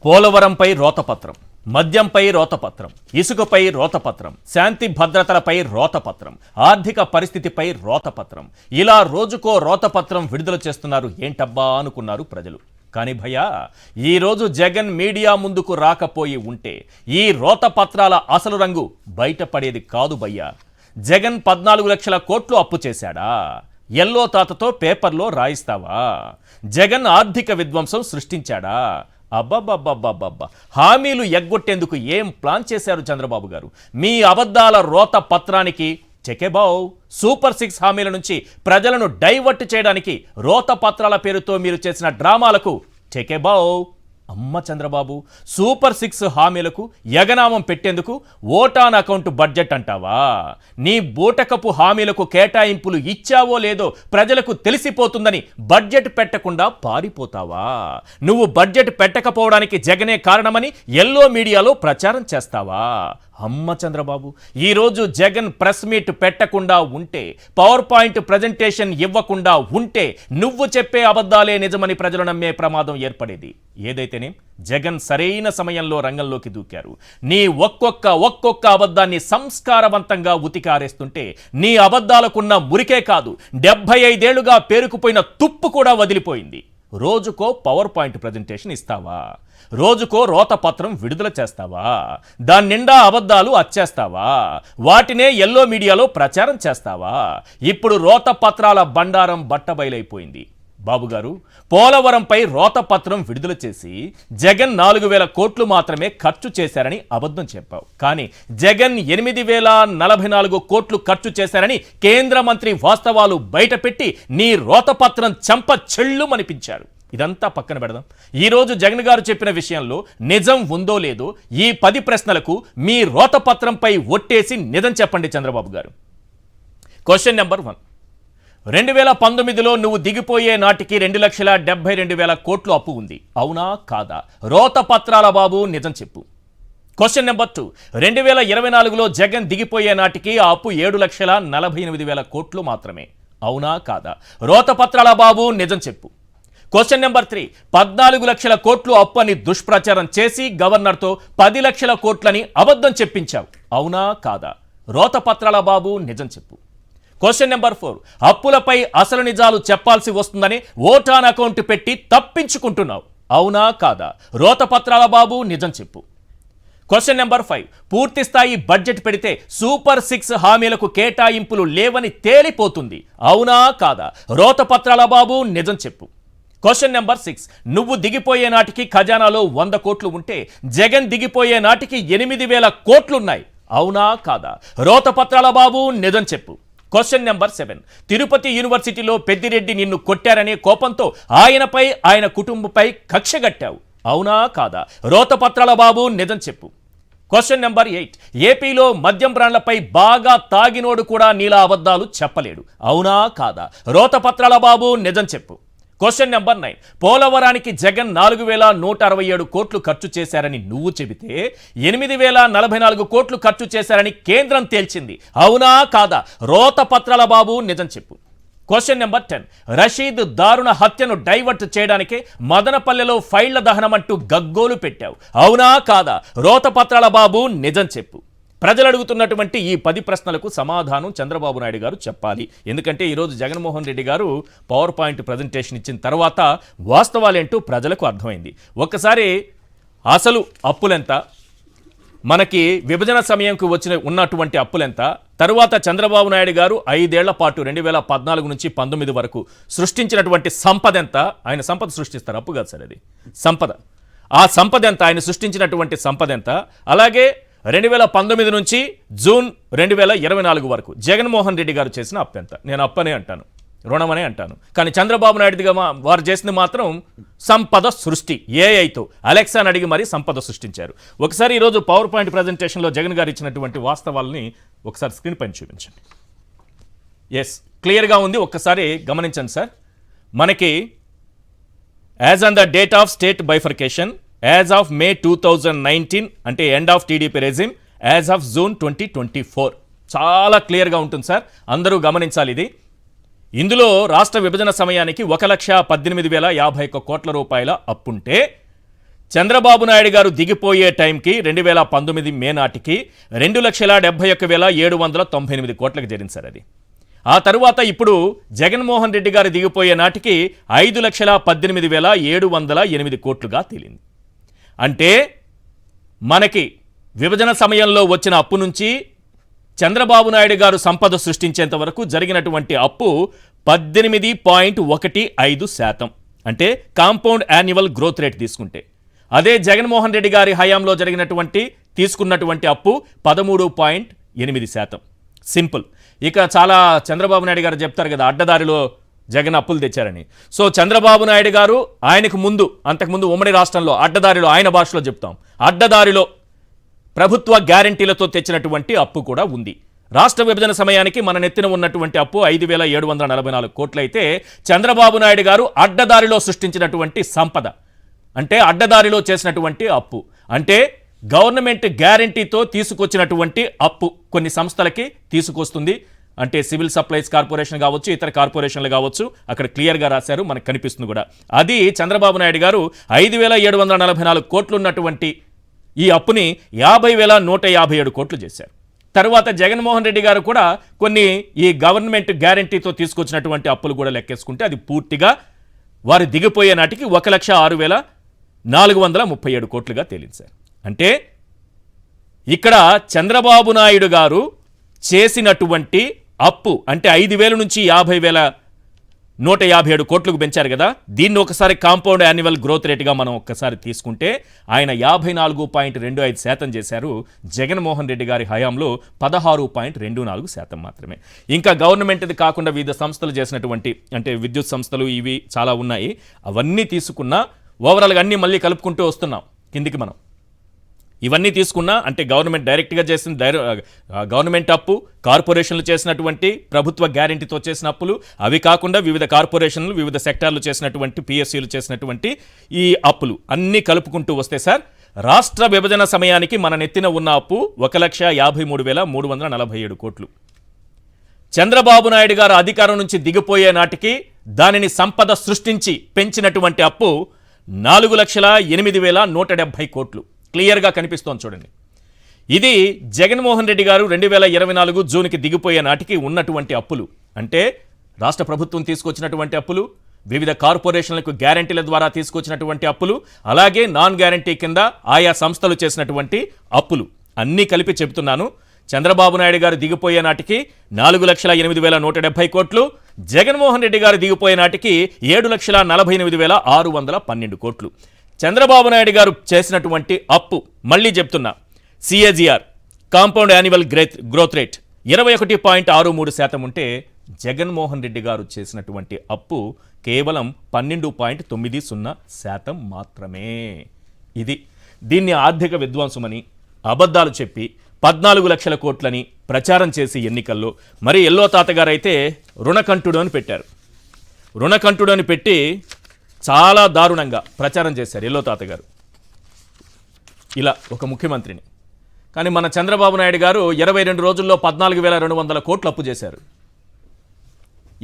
పోలవరంపై రోతపత్రం, మద్యంపై రోతపత్రం, ఇసుకపై రోతపత్రం, శాంతి భద్రతలపై రోతపత్రం, ఆర్థిక పరిస్థితిపై రోతపత్రం, ఇలా రోజుకో రోతపత్రం విడుదల చేస్తున్నారు. ఏంటబ్బా అనుకున్నారు ప్రజలు. కానీ భయ్యా, ఈరోజు జగన్ మీడియా ముందుకు రాకపోయి ఉంటే ఈ రోతపత్రాల అసలు రంగు బయటపడేది కాదు భయ్యా. జగన్ 14 లక్షల కోట్లు అప్పు చేశాడా? ఎల్లో తాతతో పేపర్లో రాయిస్తావా? జగన్ ఆర్థిక విధ్వంసం సృష్టించాడా? అబ్బబ్బబ్బబ్బబ్బబ్బా, హామీలు ఎగ్గొట్టేందుకు ఏం ప్లాన్ చేశారు చంద్రబాబు గారు? మీ అబద్ధాల రోత పత్రానికి చెకెబావ్. సూపర్ 6 హామీల నుంచి ప్రజలను డైవర్ట్ చేయడానికి రోత పత్రాల పేరుతో మీరు చేసిన డ్రామాలకు చెకెబావ్. అమ్మ చంద్రబాబు, సూపర్ 6 హామీలకు యగనామం పెట్టేందుకు ఓటాన్ అకౌంట్ బడ్జెట్ అంటావా? నీ బూటకపు హామీలకు కేటాయింపులు ఇచ్చావో లేదో ప్రజలకు తెలిసిపోతుందని బడ్జెట్ పెట్టకుండా పారిపోతావా? నువ్వు బడ్జెట్ పెట్టకపోవడానికి జగనే కారణమని ఎల్లో మీడియాలో ప్రచారం చేస్తావా? అమ్మ చంద్రబాబు, ఈరోజు జగన్ ప్రెస్ మీట్ పెట్టకుండా ఉంటే, పవర్ పాయింట్ ప్రజెంటేషన్ ఇవ్వకుండా ఉంటే నువ్వు చెప్పే అబద్ధాలే నిజమని ప్రజలు నమ్మే ప్రమాదం ఏర్పడేది. ఏదైతేనే జగన్ సరైన సమయంలో రంగంలోకి దూకారు. నీ ఒక్కొక్క అబద్ధాన్ని సంస్కారవంతంగా ఉతికారేస్తుంటే నీ అబద్ధాలకున్న మురికే కాదు, 75 ఏళ్లుగా పేరుకుపోయిన తుప్పు కూడా వదిలిపోయింది. రోజుకో పవర్ పాయింట్ ప్రజెంటేషన్ ఇస్తావా? రోజుకో రోతపత్రం విడుదల చేస్తావా? దాని నిండా అబద్ధాలు అచ్చేస్తావా? వాటినే ఎల్లో మీడియాలో ప్రచారం చేస్తావా? ఇప్పుడు రోతపత్రాల బండారం బట్టబయలైపోయింది. బాబుగారు, పోలవరంపై రోతపత్రం విడుదల చేసి జగన్ 4000 కోట్లు మాత్రమే ఖర్చు చేశారని అబద్ధం చెప్పావు. కానీ జగన్ 8044 కోట్లు ఖర్చు చేశారని కేంద్ర మంత్రి వాస్తవాలు బయటపెట్టి నీ రోతపత్రం చెంప చెళ్ళుమనిపించారు. ఇదంతా పక్కన పెడదాం. ఈరోజు జగన్ గారు చెప్పిన విషయంలో నిజం ఉందో లేదో ఈ 10 ప్రశ్నలకు మీ రోతపత్రంపై ఒట్టేసి నిజం చెప్పండి చంద్రబాబు గారు. క్వశ్చన్ నెంబర్ 1, 2019లో నువ్వు దిగిపోయే నాటికి 2,72,000 కోట్లు అప్పు ఉంది. అవునా కాదా? రోతపత్రాల బాబు నిజం చెప్పు. క్వశ్చన్ నెంబర్ 2, 2024లో జగన్ దిగిపోయే నాటికి ఆ అప్పు 7,48,000 కోట్లు మాత్రమే. అవునా కాదా? రోతపత్రాల బాబు నిజం చెప్పు. క్వశ్చన్ నెంబర్ 3, 14 లక్షల కోట్లు అప్పు అని దుష్ప్రచారం చేసి గవర్నర్తో 10 లక్షల కోట్లని అబద్ధం చెప్పించావు. అవునా కాదా? రోతపత్రాల బాబు నిజం చెప్పు. క్వశ్చన్ నెంబర్ 4, అప్పులపై అసలు నిజాలు చెప్పాల్సి వస్తుందని ఓటాన్ అకౌంట్ పెట్టి తప్పించుకుంటున్నావు. అవునా కాదా? రోతపత్రాల బాబు నిజం చెప్పు. క్వశ్చన్ నెంబర్ 5, పూర్తి స్థాయి బడ్జెట్ పెడితే సూపర్ 6 హామీలకు కేటాయింపులు లేవని తేలిపోతుంది. అవునా కాదా? రోతపత్రాల బాబు నిజం చెప్పు. క్వశ్చన్ నెంబర్ 6, నువ్వు దిగిపోయే నాటికి ఖజానాలో 100 కోట్లు ఉంటే జగన్ దిగిపోయే నాటికి 8,000 కోట్లున్నాయి. అవునా కాదా? రోతపత్రాల బాబు నిజం చెప్పు. క్వశ్చన్ నెంబర్ 7, తిరుపతి యూనివర్సిటీలో పెద్దిరెడ్డి నిన్ను కొట్టారనే కోపంతో ఆయనపై ఆయన కుటుంబంపై కక్షగట్టావు. అవునా కాదా? రోతపత్రాల బాబు నిజం చెప్పు. క్వశ్చన్ నెంబర్ 8, ఏపీలో మద్యం బ్రాండ్లపై బాగా తాగినోడు కూడా నీలా అబద్ధాలు చెప్పలేడు. అవునా కాదా? రోతపత్రాల బాబు నిజం చెప్పు. క్వశ్చన్ నెంబర్ 9, పోలవరానికి జగన్ 4,167 కోట్లు ఖర్చు చేశారని నువ్వు చెబితే 8,044 కోట్లు ఖర్చు చేశారని కేంద్రం తేల్చింది. అవునా కాదా? రోతపత్రాల బాబు నిజం చెప్పు. క్వశ్చన్ నెంబర్ 10, రషీద్ దారుణ హత్యను డైవర్ట్ చేయడానికే మదనపల్లెలో ఫైళ్ల దహనం అంటూ గగ్గోలు పెట్టావు. అవునా కాదా? రోతపత్రాల బాబు నిజం చెప్పు. ప్రజలు అడుగుతున్నటువంటి ఈ 10 ప్రశ్నలకు సమాధానం చంద్రబాబు నాయుడు గారు చెప్పాలి. ఎందుకంటే ఈరోజు జగన్మోహన్ రెడ్డి గారు పవర్ పాయింట్ ప్రజెంటేషన్ ఇచ్చిన తర్వాత వాస్తవాలేంటో ప్రజలకు అర్థమైంది. ఒక్కసారి అసలు అప్పులెంత, మనకి విభజన సమయంకు ఉన్నటువంటి అప్పులెంత, తరువాత చంద్రబాబు నాయుడు గారు 5 ఏళ్ల పాటు 2014 నుంచి 19 వరకు సృష్టించినటువంటి సంపద ఎంత? ఆయన సంపద సృష్టిస్తారు, అప్పు కాదు సార్, అది సంపద. ఆ సంపద ఎంత? ఆయన సృష్టించినటువంటి సంపద ఎంత? అలాగే 2019 నుంచి జూన్ 2024 వరకు జగన్మోహన్ రెడ్డి గారు చేసిన అప్పు ఎంత? నేను అప్పనే అంటాను, రుణమనే అంటాను. కానీ చంద్రబాబు నాయుడుగా వారు చేసింది మాత్రం సంపద సృష్టి. ఏఐతో అలెక్సాని అడిగి మరీ సంపద సృష్టించారు. ఒకసారి ఈరోజు పవర్ పాయింట్ ప్రజెంటేషన్లో జగన్ గారు ఇచ్చినటువంటి వాస్తవాలని ఒకసారి స్క్రీన్ పైన చూపించండి. ఎస్, క్లియర్గా ఉంది, ఒక్కసారి గమనించండి సార్. మనకి as on the date of state bifurcation, as of May 2019 అంటే end of TDP regime, as of June 2024 చాలా క్లియర్గా ఉంటుంది సార్, అందరూ గమనించాలి ఇది. ఇందులో రాష్ట్ర విభజన సమయానికి 1,18,051 కోట్ల రూపాయల అప్పుంటే చంద్రబాబు నాయుడు గారు దిగిపోయే టైంకి 2019 మే నాటికి 2,71,798 కోట్లకు చేరింది సార్ అది. ఆ తరువాత ఇప్పుడు జగన్మోహన్ రెడ్డి గారు దిగిపోయే నాటికి 5,18,708 కోట్లుగా తేలింది. అంటే మనకి విభజన సమయంలో వచ్చిన అప్పు నుంచి చంద్రబాబు నాయుడు గారు సంపద సృష్టించేంత వరకు జరిగినటువంటి అప్పు 18.15%. అంటే కాంపౌండ్ యాన్యువల్ గ్రోత్ రేట్ తీసుకుంటే, అదే జగన్మోహన్ రెడ్డి గారి హయాంలో తీసుకున్నటువంటి అప్పు 13.8%. సింపుల్. ఇక చాలా చంద్రబాబు నాయుడు గారు చెప్తారు కదా, అడ్డదారిలో జగన్ అప్పులు తెచ్చారని. సో చంద్రబాబు నాయుడు గారు ఆయనకు ముందు, అంతకుముందు ఉమ్మడి రాష్ట్రంలో అడ్డదారిలో, ఆయన భాషలో చెప్తాం, అడ్డదారిలో ప్రభుత్వ గ్యారంటీలతో తెచ్చినటువంటి అప్పు కూడా ఉంది. రాష్ట్ర విభజన సమయానికి మన నెత్తిన ఉన్నటువంటి అప్పు 5,744 కోట్లయితే చంద్రబాబు నాయుడు గారు అడ్డదారిలో సృష్టించినటువంటి సంపద, అంటే అడ్డదారిలో చేసినటువంటి అప్పు, అంటే గవర్నమెంట్ గ్యారంటీతో తీసుకొచ్చినటువంటి అప్పు కొన్ని సంస్థలకి తీసుకొస్తుంది. అంటే సివిల్ సప్లైస్ కార్పొరేషన్ కావచ్చు, ఇతర కార్పొరేషన్లు కావచ్చు, అక్కడ క్లియర్గా రాశారు, మనకు కనిపిస్తుంది కూడా. అది చంద్రబాబు నాయుడు గారు 5,744 కోట్లు ఉన్నటువంటి ఈ అప్పుని 50,157 కోట్లు చేశారు. తర్వాత జగన్మోహన్ రెడ్డి గారు కూడా కొన్ని ఈ గవర్నమెంట్ గ్యారంటీతో తీసుకొచ్చినటువంటి అప్పులు కూడా లెక్కేసుకుంటే అది పూర్తిగా వారు దిగిపోయే నాటికి 1,06,437 కోట్లుగా తేలింది సార్. అంటే ఇక్కడ చంద్రబాబు నాయుడు గారు చేసినటువంటి అప్పు అంటే 5,000 నుంచి 50,157 కోట్లకు పెంచారు కదా. దీన్ని ఒకసారి కాంపౌండ్ యాన్యువల్ గ్రోత్ రేటుగా మనం ఒక్కసారి తీసుకుంటే ఆయన 54.25% చేశారు. జగన్మోహన్ రెడ్డి గారి హయాంలో 16.24% మాత్రమే. ఇంకా గవర్నమెంట్ది కాకుండా వివిధ సంస్థలు చేసినటువంటి, అంటే విద్యుత్ సంస్థలు ఇవి చాలా ఉన్నాయి, అవన్నీ తీసుకున్నా ఓవరాల్గా అన్నీ మళ్ళీ కలుపుకుంటూ వస్తున్నాం కిందికి మనం. ఇవన్నీ తీసుకున్నా అంటే గవర్నమెంట్ డైరెక్ట్గా చేసిన గవర్నమెంట్ అప్పు, కార్పొరేషన్లు చేసినటువంటి ప్రభుత్వ గ్యారంటీతో చేసిన అప్పులు, అవి కాకుండా వివిధ కార్పొరేషన్లు వివిధ సెక్టార్లు చేసినటువంటి పిఎస్సీలు చేసినటువంటి ఈ అప్పులు అన్నీ కలుపుకుంటూ వస్తే సార్ రాష్ట్ర విభజన సమయానికి మన నెత్తిన ఉన్న అప్పు 1,53,347 కోట్లు. చంద్రబాబు నాయుడు గారు అధికారం నుంచి దిగిపోయే నాటికి దానిని సంపద సృష్టించి పెంచినటువంటి అప్పు 4,08,170 కోట్లు. క్లియర్గా కనిపిస్తోంది చూడండి. ఇది జగన్మోహన్ రెడ్డి గారు 2024 జూన్కి దిగిపోయే నాటికి ఉన్నటువంటి అప్పులు. అంటే రాష్ట్ర ప్రభుత్వం తీసుకొచ్చినటువంటి అప్పులు, వివిధ కార్పొరేషన్లకు గ్యారంటీల ద్వారా తీసుకొచ్చినటువంటి అప్పులు, అలాగే నాన్ గ్యారంటీ కింద ఆయా సంస్థలు చేసినటువంటి అప్పులు అన్నీ కలిపి చెబుతున్నాను. చంద్రబాబు నాయుడు గారు దిగిపోయే నాటికి 4,08,170 కోట్లు, జగన్మోహన్ రెడ్డి గారు దిగిపోయే నాటికి 7,48,612 కోట్లు. చంద్రబాబు నాయుడు గారు చేసినటువంటి అప్పు మళ్ళీ చెప్తున్నా, CAGR compound annual growth rate 21.63% ఉంటే జగన్మోహన్ రెడ్డి గారు చేసినటువంటి అప్పు కేవలం 12.90% మాత్రమే. ఇది దీన్ని ఆర్థిక విద్వాంసమని అబద్ధాలు చెప్పి 14 లక్షల కోట్లని ప్రచారం చేసి ఎన్నికల్లో మరి ఎల్లో తాతగారు అయితే రుణకంఠుడు అని పెట్టారు. రుణకంఠుడు అని పెట్టి చాలా దారుణంగా ప్రచారం చేశారు ఎల్లో తాతగారు ఇలా ఒక ముఖ్యమంత్రిని. కానీ మన చంద్రబాబు నాయుడు గారు 22 రోజుల్లో 14,200 కోట్లు అప్పు చేశారు.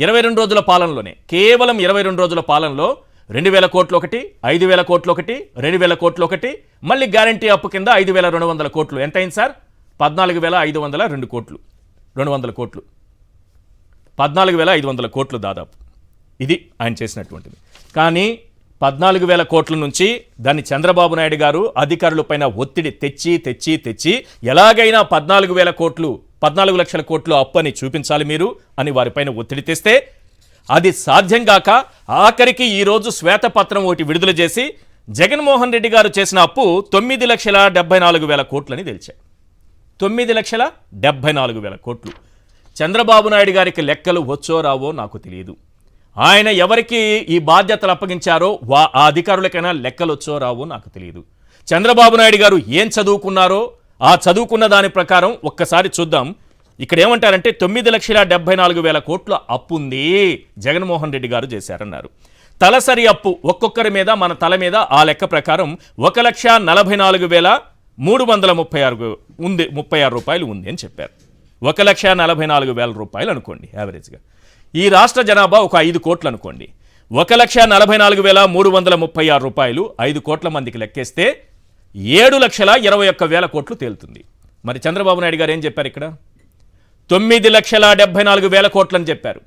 22 రోజుల పాలనలోనే, కేవలం 22 రోజుల పాలనలో 2,000 కోట్లు ఒకటి, 5,000 కోట్లు ఒకటి, 2,000 కోట్లు ఒకటి, మళ్ళీ గ్యారంటీ అప్పు కింద 5,200 కోట్లు. ఎంత అయింది సార్? 14,502 కోట్లు, 200 కోట్లు, 14,500 కోట్లు దాదాపు. ఇది ఆయన చేసినటువంటిది. కానీ 14,000 కోట్ల నుంచి దాన్ని చంద్రబాబు నాయుడు గారు అధికారులపైన ఒత్తిడి తెచ్చి తెచ్చి తెచ్చి ఎలాగైనా 14,000 కోట్లు, 14 లక్షల కోట్లు అప్పు అని చూపించాలి మీరు అని వారిపైన ఒత్తిడి తెస్తే అది సాధ్యం కాక ఆఖరికి ఈరోజు శ్వేతపత్రం ఒకటి విడుదల చేసి జగన్మోహన్ రెడ్డి గారు చేసిన అప్పు 9,74,000 కోట్లని తెలిచాయి. 9,74,000 కోట్లు. చంద్రబాబు నాయుడు గారికి లెక్కలు వచ్చో రావో నాకు తెలియదు. ఆయన ఎవరికి ఈ బాధ్యతలు అప్పగించారో ఆ అధికారులకైనా లెక్కలు వచ్చో రావో నాకు తెలియదు. చంద్రబాబు నాయుడు గారు ఏం చదువుకున్నారో ఆ చదువుకున్న దాని ప్రకారం ఒక్కసారి చూద్దాం. ఇక్కడ ఏమంటారంటే 9,74,000 కోట్ల అప్పు ఉంది జగన్మోహన్ రెడ్డి గారు చేశారన్నారు. తలసరి అప్పు ఒక్కొక్కరి మీద మన తల మీద ఆ లెక్క ప్రకారం 1,44,336 ఉంది, 36 రూపాయలు ఉంది అని చెప్పారు. 1,44,000 రూపాయలు అనుకోండి యావరేజ్గా. ఈ రాష్ట్ర జనాభా ఒక 5 కోట్లు అనుకోండి. 1,44,336 రూపాయలు 5 కోట్ల మందికి లెక్కేస్తే 7,21,000 కోట్లు తేలుతుంది. మరి చంద్రబాబు నాయుడు గారు ఏం చెప్పారు ఇక్కడ? 9,74,000 కోట్లు అని చెప్పారు.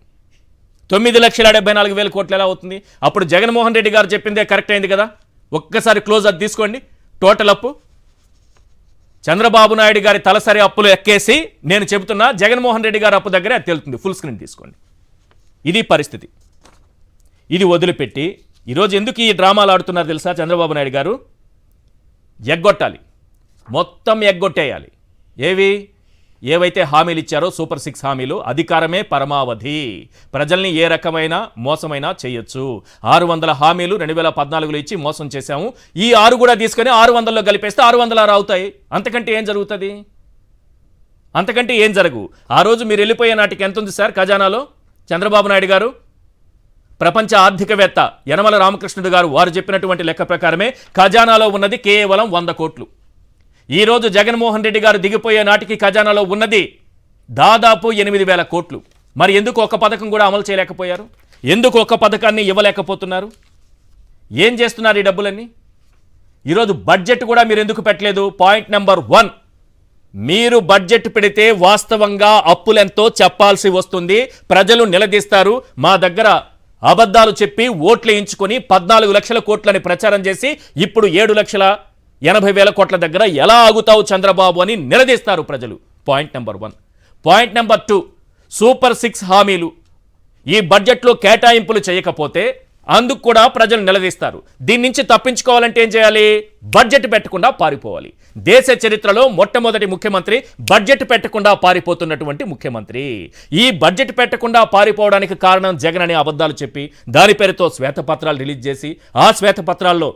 9,74,000 కోట్లు ఎలా అవుతుంది? అప్పుడు జగన్మోహన్ రెడ్డి గారు చెప్పిందే కరెక్ట్ అయింది కదా. ఒక్కసారి క్లోజ్ అది తీసుకోండి. టోటల్ అప్పు చంద్రబాబు నాయుడు గారి తలసరి అప్పులు ఎక్కేసి నేను చెబుతున్నా జగన్మోహన్ రెడ్డి గారి అప్పు దగ్గరే అది తేలుతుంది. ఫుల్ స్క్రీన్ తీసుకోండి. ఇది పరిస్థితి. ఇది వదిలిపెట్టి ఈరోజు ఎందుకు ఈ డ్రామాలు ఆడుతున్నారు తెలుసా? చంద్రబాబు నాయుడు గారు ఎగ్గొట్టాలి, మొత్తం ఎగ్గొట్టేయాలి. ఏవైతే హామీలు ఇచ్చారో సూపర్ 6 హామీలు, అధికారమే పరమావధి, ప్రజల్ని ఏ రకమైన మోసమైనా చేయొచ్చు. 600 హామీలు 2014లో ఇచ్చి మోసం చేశాము. ఈ 6 కూడా తీసుకొని 600లో కలిపేస్తే 600 అవుతాయి. అంతకంటే ఏం జరుగుతుంది? అంతకంటే ఏం జరగు. ఆ రోజు మీరు వెళ్ళిపోయే నాటికి ఎంత ఉంది సార్ ఖజానాలో? చంద్రబాబు నాయుడు గారు ప్రపంచ ఆర్థికవేత్త యనమల రామకృష్ణుడు గారు వారు చెప్పినటువంటి లెక్క ప్రకారమే ఖజానాలో ఉన్నది కేవలం 100 కోట్లు. ఈరోజు జగన్మోహన్ రెడ్డి గారు దిగిపోయే నాటికి ఖజానాలో ఉన్నది దాదాపు 8,000 కోట్లు. మరి ఎందుకు ఒక పథకం కూడా అమలు చేయలేకపోయారు? ఎందుకు ఒక పథకాన్ని ఇవ్వలేకపోతున్నారు? ఏం చేస్తున్నారు ఈ డబ్బులన్నీ? ఈరోజు బడ్జెట్ కూడా మీరు ఎందుకు పెట్టలేదు? పాయింట్ నెంబర్ 1, మీరు బడ్జెట్ పెడితే వాస్తవంగా అప్పులెంతో చెప్పాల్సి వస్తుంది. ప్రజలు నిలదీస్తారు. మా దగ్గర అబద్ధాలు చెప్పి ఓట్లు వేయించుకొని 14 లక్షల కోట్లని ప్రచారం చేసి ఇప్పుడు 7,80,000 కోట్ల దగ్గర ఎలా ఆగుతావు చంద్రబాబు అని నిలదీస్తారు ప్రజలు. Point number 1. Point number 2, super 6 హామీలు ఈ బడ్జెట్లో కేటాయింపులు చేయకపోతే అందుకు కూడా ప్రజలు నిలదీస్తారు. దీని నుంచి తప్పించుకోవాలంటే ఏం చేయాలి? బడ్జెట్ పెట్టకుండా పారిపోవాలి. దేశ చరిత్రలో మొట్టమొదటి ముఖ్యమంత్రి బడ్జెట్ పెట్టకుండా పారిపోతున్నటువంటి ముఖ్యమంత్రి. ఈ బడ్జెట్ పెట్టకుండా పారిపోవడానికి కారణం జగన్ అనే అబద్ధాలు చెప్పి దాని పేరుతో శ్వేతపత్రాలు రిలీజ్ చేసి ఆ శ్వేతపత్రాల్లో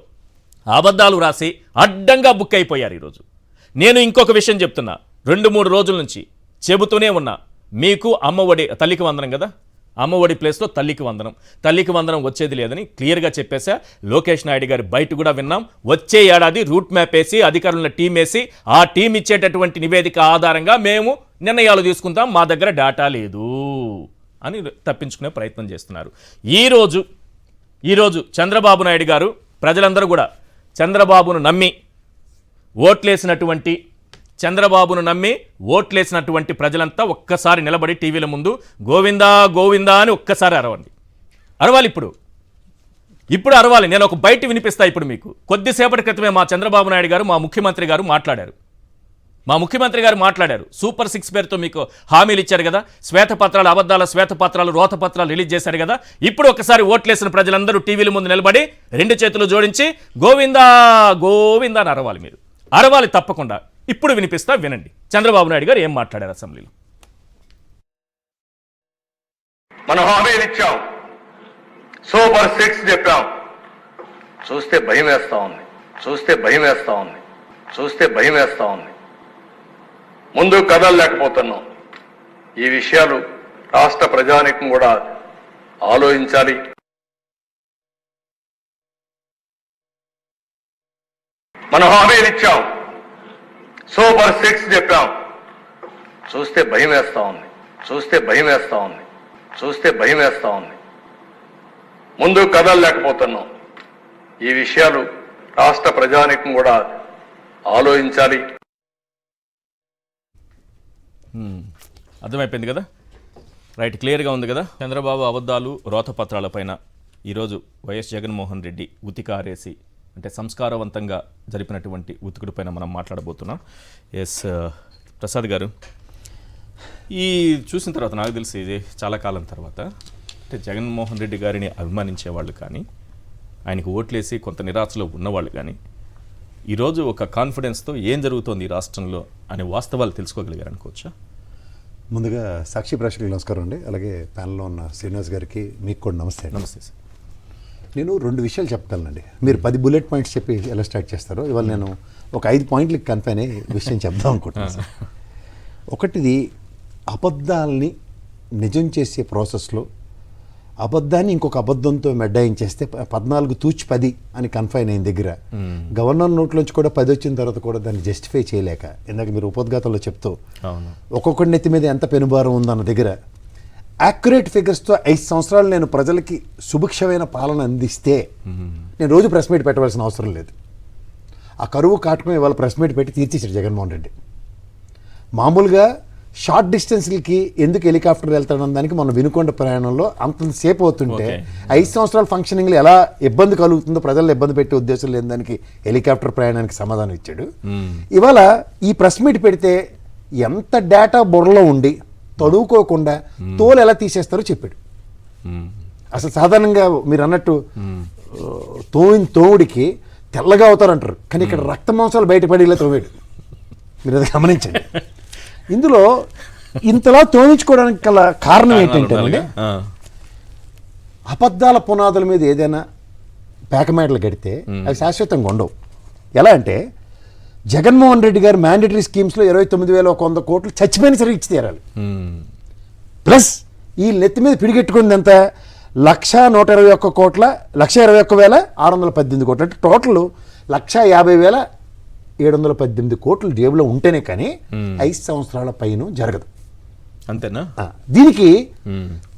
అబద్ధాలు రాసి అడ్డంగా బుక్ అయిపోయారు. ఈరోజు నేను ఇంకొక విషయం చెప్తున్నా, 2-3 రోజుల నుంచి చెబుతూనే ఉన్నా. మీకు అమ్మఒడి, తల్లికి వందనం కదా, అమ్మఒడి ప్లేస్లో తల్లికి వందనం, తల్లికి వందనం వచ్చేది లేదని క్లియర్గా చెప్పేశా. లోకేష్ నాయుడు గారి బయట కూడా విన్నాం. వచ్చే ఏడాది రూట్ మ్యాప్ వేసి అధికారుల టీం వేసి ఆ టీం ఇచ్చేటటువంటి నివేదిక ఆధారంగా మేము నిర్ణయాలు తీసుకుంటాం, మా దగ్గర డేటా లేదు అని తప్పించుకునే ప్రయత్నం చేస్తున్నారు. ఈరోజు చంద్రబాబు నాయుడు గారు, ప్రజలందరూ కూడా చంద్రబాబును నమ్మి ఓట్లేసినటువంటి ప్రజలంతా ఒక్కసారి నిలబడి టీవీల ముందు గోవిందా గోవిందా అని ఒక్కసారి అరవాలి. ఇప్పుడు అరవాలి. నేను ఒక బయట వినిపిస్తా ఇప్పుడు మీకు. కొద్దిసేపటి క్రితమే మా చంద్రబాబు నాయుడు గారు, మా ముఖ్యమంత్రి గారు మాట్లాడారు. సూపర్ 6 పేరుతో మీకు హామీలు ఇచ్చారు కదా, శ్వేతపత్రాలు, అబద్ధాల శ్వేతపత్రాలు, రోతపత్రాలు రిలీజ్ చేశారు కదా. ఇప్పుడు ఒకసారి ఓట్లేసిన ప్రజలందరూ టీవీల ముందు నిలబడి 2 చేతులు జోడించి గోవిందా గోవిందా అని అరవాలి. మీరు అరవాలి తప్పకుండా. ఇప్పుడు వినిపిస్తా, వినండి చంద్రబాబు నాయుడు గారు ఏం మాట్లాడారు అసెంబ్లీలో. మనం హామీలు ఇచ్చాం, సూపర్ 6 చెప్పాం. చూస్తే భయం వేస్తా ఉంది. ముందు కదలలేకపోతున్నాం. ఈ విషయాలు రాష్ట్ర ప్రజానీకం కూడా ఆలోచించాలి. మనం హామీలు ఇచ్చాం, సూపర్ 6 చెప్పాం. చూస్తే భయం వేస్తా ఉంది. ముందు కదలలేకపోతున్నాం. ఈ విషయాలు రాష్ట్ర ప్రజానీకం కూడా ఆలోచించాలి. అర్థమైపోయింది కదా, రైట్, క్లియర్గా ఉంది కదా. చంద్రబాబు అబద్ధాలు, రోతపత్రాలపైన ఈరోజు వైఎస్ జగన్మోహన్ రెడ్డి ఉతికారేసి, అంటే సంస్కారవంతంగా జరిపినటువంటి ఉతుకుడు పైన మనం మాట్లాడబోతున్నాం. ఎస్ ప్రసాద్ గారు, ఈ చూసిన తర్వాత నాకు తెలిసి ఇది చాలా కాలం తర్వాత, అంటే జగన్మోహన్ రెడ్డి గారిని అభిమానించే వాళ్ళు కానీ, ఆయనకు ఓట్లేసి కొంత నిరాశలో ఉన్నవాళ్ళు కానీ ఈరోజు ఒక కాన్ఫిడెన్స్తో ఏం జరుగుతోంది ఈ రాష్ట్రంలో అనే వాస్తవాలు తెలుసుకోగలిగారు అనుకోవచ్చా? ముందుగా సాక్షి ప్రేక్షకులకు నమస్కారం అండి. అలాగే ప్యానల్లో ఉన్న శ్రీనివాస్ గారికి మీకు కూడా నమస్తే. నమస్తే సార్. నేను 2 విషయాలు చెప్పగలనండి. మీరు 10 బుల్లెట్ పాయింట్స్ చెప్పి ఎలా స్టార్ట్ చేస్తారో, ఇవాళ నేను ఒక 5 పాయింట్లకి కన్ఫైన్ అయ్యే విషయం చెప్దాం అనుకుంటున్నాను సార్. ఒకటిది, అబద్ధాలని నిజం చేసే ప్రాసెస్లో అబద్ధాన్ని ఇంకొక అబద్ధంతో మెడ్డాయించేస్తే 14 తూచి 10 అని కన్ఫైన్ అయిన దగ్గర గవర్నర్ నోట్లోంచి కూడా 10 వచ్చిన తర్వాత కూడా దాన్ని జస్టిఫై చేయలేక, ఇందాక మీరు ఉపోద్ఘాతంలో చెప్తూ ఒక్కొక్కడి నెత్తి మీద ఎంత పెనుభారం ఉందన్న దగ్గర యాక్యురేట్ ఫిగర్స్తో 5 సంవత్సరాలు నేను ప్రజలకి సుభిక్షమైన పాలన అందిస్తే నేను రోజు ప్రెస్ మీట్ పెట్టవలసిన అవసరం లేదు. ఆ కరువు కాటకం ఇవాళ ప్రెస్ మీట్ పెట్టి తీర్చేసాడు జగన్మోహన్ రెడ్డి. మామూలుగా షార్ట్ డిస్టెన్స్లకి ఎందుకు హెలికాప్టర్ వెళ్తాడన్న దానికి మనం వినుకొండ ప్రయాణంలో అంతసేపు అవుతుంటే 5 సంవత్సరాల ఫంక్షనింగ్లో ఎలా ఇబ్బంది కలుగుతుందో ప్రజలను ఇబ్బంది పెట్టే ఉద్దేశం లేని దానికి హెలికాప్టర్ ప్రయాణానికి సమాధానం ఇచ్చాడు. ఇవాళ ఈ ప్రెస్ మీట్ పెడితే ఎంత డేటా బుర్రలో ఉండి తడువుకోకుండా తోలు ఎలా తీసేస్తారో చెప్పాడు. అసలు సాధారణంగా మీరు అన్నట్టు తోవుడికి తెల్లగా అవుతారంటారు, కానీ ఇక్కడ రక్త మాంసాలు బయటపడేలా తోవాడు. మీరు అది గమనించండి. ఇందులో ఇంతలా తోమించుకోవడానికి గల కారణం ఏంటంటే అబద్ధాల పునాదుల మీద ఏదైనా పేకమేటలు కడితే అవి శాశ్వతంగా ఉండవు. ఎలా అంటే జగన్మోహన్ రెడ్డి గారు మ్యాండేటరీ స్కీమ్స్లో 29,100 కోట్లు చచ్చిపోయిన సరే ఇచ్చి తీరాలి. ప్లస్ ఈ నెత్తి మీద పిడిగెట్టుకుంది ఎంత 1,21,618 కోట్లు, అంటే టోటల్ 1,50,718 కోట్లు జేబులో ఉంటేనే కానీ 5 సంవత్సరాల పైన జరగదు. అంతేనా? దీనికి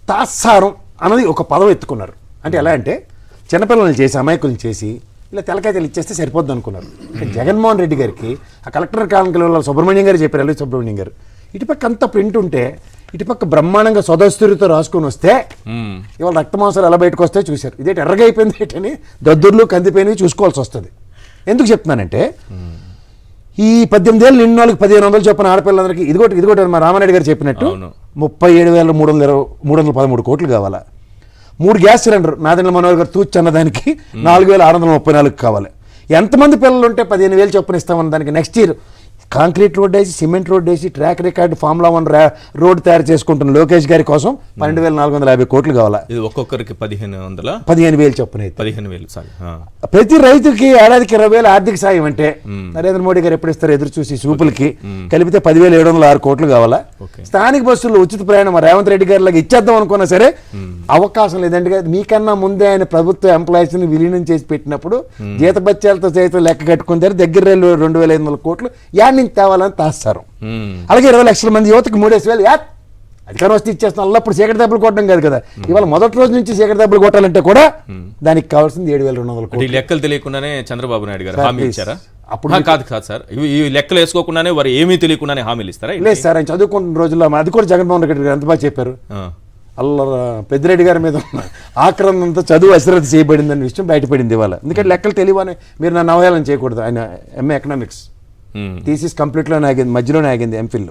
తాత్సారం అన్నది ఒక పదం ఎత్తుకున్నారు. అంటే ఎలా అంటే చిన్నపిల్లల్ని చేసి అమాయకులను చేసి ఇలా తెలకాయతలు ఇచ్చేస్తే సరిపోద్ది అనుకున్నారు. జగన్మోహన్ రెడ్డి గారికి ఆ కలెక్టర్ కాలంలో సుబ్రహ్మణ్యం గారు చెప్పారు, ఎల్వి సుబ్రహ్మణ్యం గారు, ఇటుపక్క అంత ప్రింట్ ఉంటే ఇటుపక్క బ్రహ్మాండంగా సొదస్తురితో రాసుకొని వస్తే ఇవాళ రక్తమాంసాలు ఎలా బయటకు వస్తాయో చూశారు. ఇదేంటి ఎర్రగా అయిపోయింది ఏంటని దద్దుర్లు కందిపోయినవి చూసుకోవాల్సి వస్తుంది. ఎందుకు చెప్తున్నానంటే ఈ 18 ఏళ్ళు నిన్న వాళ్ళకి 1,500 చొప్పున ఆడపిల్లలందరికీ ఇదిగోటి మా రామారెడ్డి గారు చెప్పినట్టు 37,313 కోట్లు కావాలా. 3 గ్యాస్ సిలిండర్ నాదెండ్ల మనోహర్ గారు తూచి అన్నదానికి 4,634 కావాలి. ఎంతమంది పిల్లలు ఉంటే 15,000 చొప్పున ఇస్తామన్న దానికి నెక్స్ట్ ఇయర్ కాంక్రీట్ రోడ్ వేసి సిమెంట్ రోడ్ వేసి ట్రాక్ రికార్డు ఫార్ములా 1 రోడ్ తయారు చేసుకుంటున్న లోకేష్ గారి కోసం 12,450 కోట్లు కావాలా. ఇది ఒక్కొక్కరికి 15,000 చొప్పున 15,000 ప్రతి రైతుకి ఏడాదికి 20,000 ఆర్థిక సాయం అంటే నరేంద్ర మోడీ గారు ఎప్పుడు ఇస్తారు ఎదురు చూసి చూపులకి కలిపితే 10,706 కోట్లు కావాలా. స్థానిక బస్సుల్లో ఉచిత ప్రయాణం రేవంత్ రెడ్డి గారి లాగా ఇచ్చేద్దాం అనుకున్నా సరే అవకాశం లేదంటే మీకన్నా ముందే ఆయన ప్రభుత్వ ఎంప్లాయీస్ ని విలీనం చేసి పెట్టినప్పుడు జీతబత్యాలతో సైతం లెక్క కట్టుకుని దగ్గర 2,500 కోట్లు నుంచి తేవాలని తాస్తారు. అలాగే 20 లక్షల మంది యువతకి 3,000 అధికారం వస్తే ఇచ్చేస్తాం. అప్పుడు చీకటి దెబ్బలు కొట్టడం కాదు కదా, ఇవాళ మొదటి రోజు నుంచి చీకటి దెబ్బలు కొట్టాలంటే కూడా దానికి కావాల్సింది 7,200 కోట్లు. లెక్కలు తెలియకుండానే చంద్రబాబు నాయుడు గారు హామీ ఇచ్చారా? అప్పుడు కాదు సార్, ఈ లెక్కలు వేసుకోకుండానే వారు ఏమీ తెలియకుండానే హామీలు ఇస్తారా? లేదు సార్, ఆయన చదువుకుంటున్న రోజుల్లో అది కూడా జగన్మోహన్ రెడ్డి గారు ఎంత బాగా చెప్పారు. పెద్దిరెడ్డి గారి మీద ఉన్న ఆక్రమణంతో చదువు అశ్రద్ధ చేయబడిందనే విషయం బయటపడింది ఇవాళ. ఎందుకంటే లెక్కలు తెలియని మీరు నన్ను అవహేళన చేయకూడదు. ఆయన MA ఎకనామిక్స్ థీసిస్ కంప్లీట్లోనే ఆగింది, మధ్యలోనే ఆగింది ఎంఫిల్.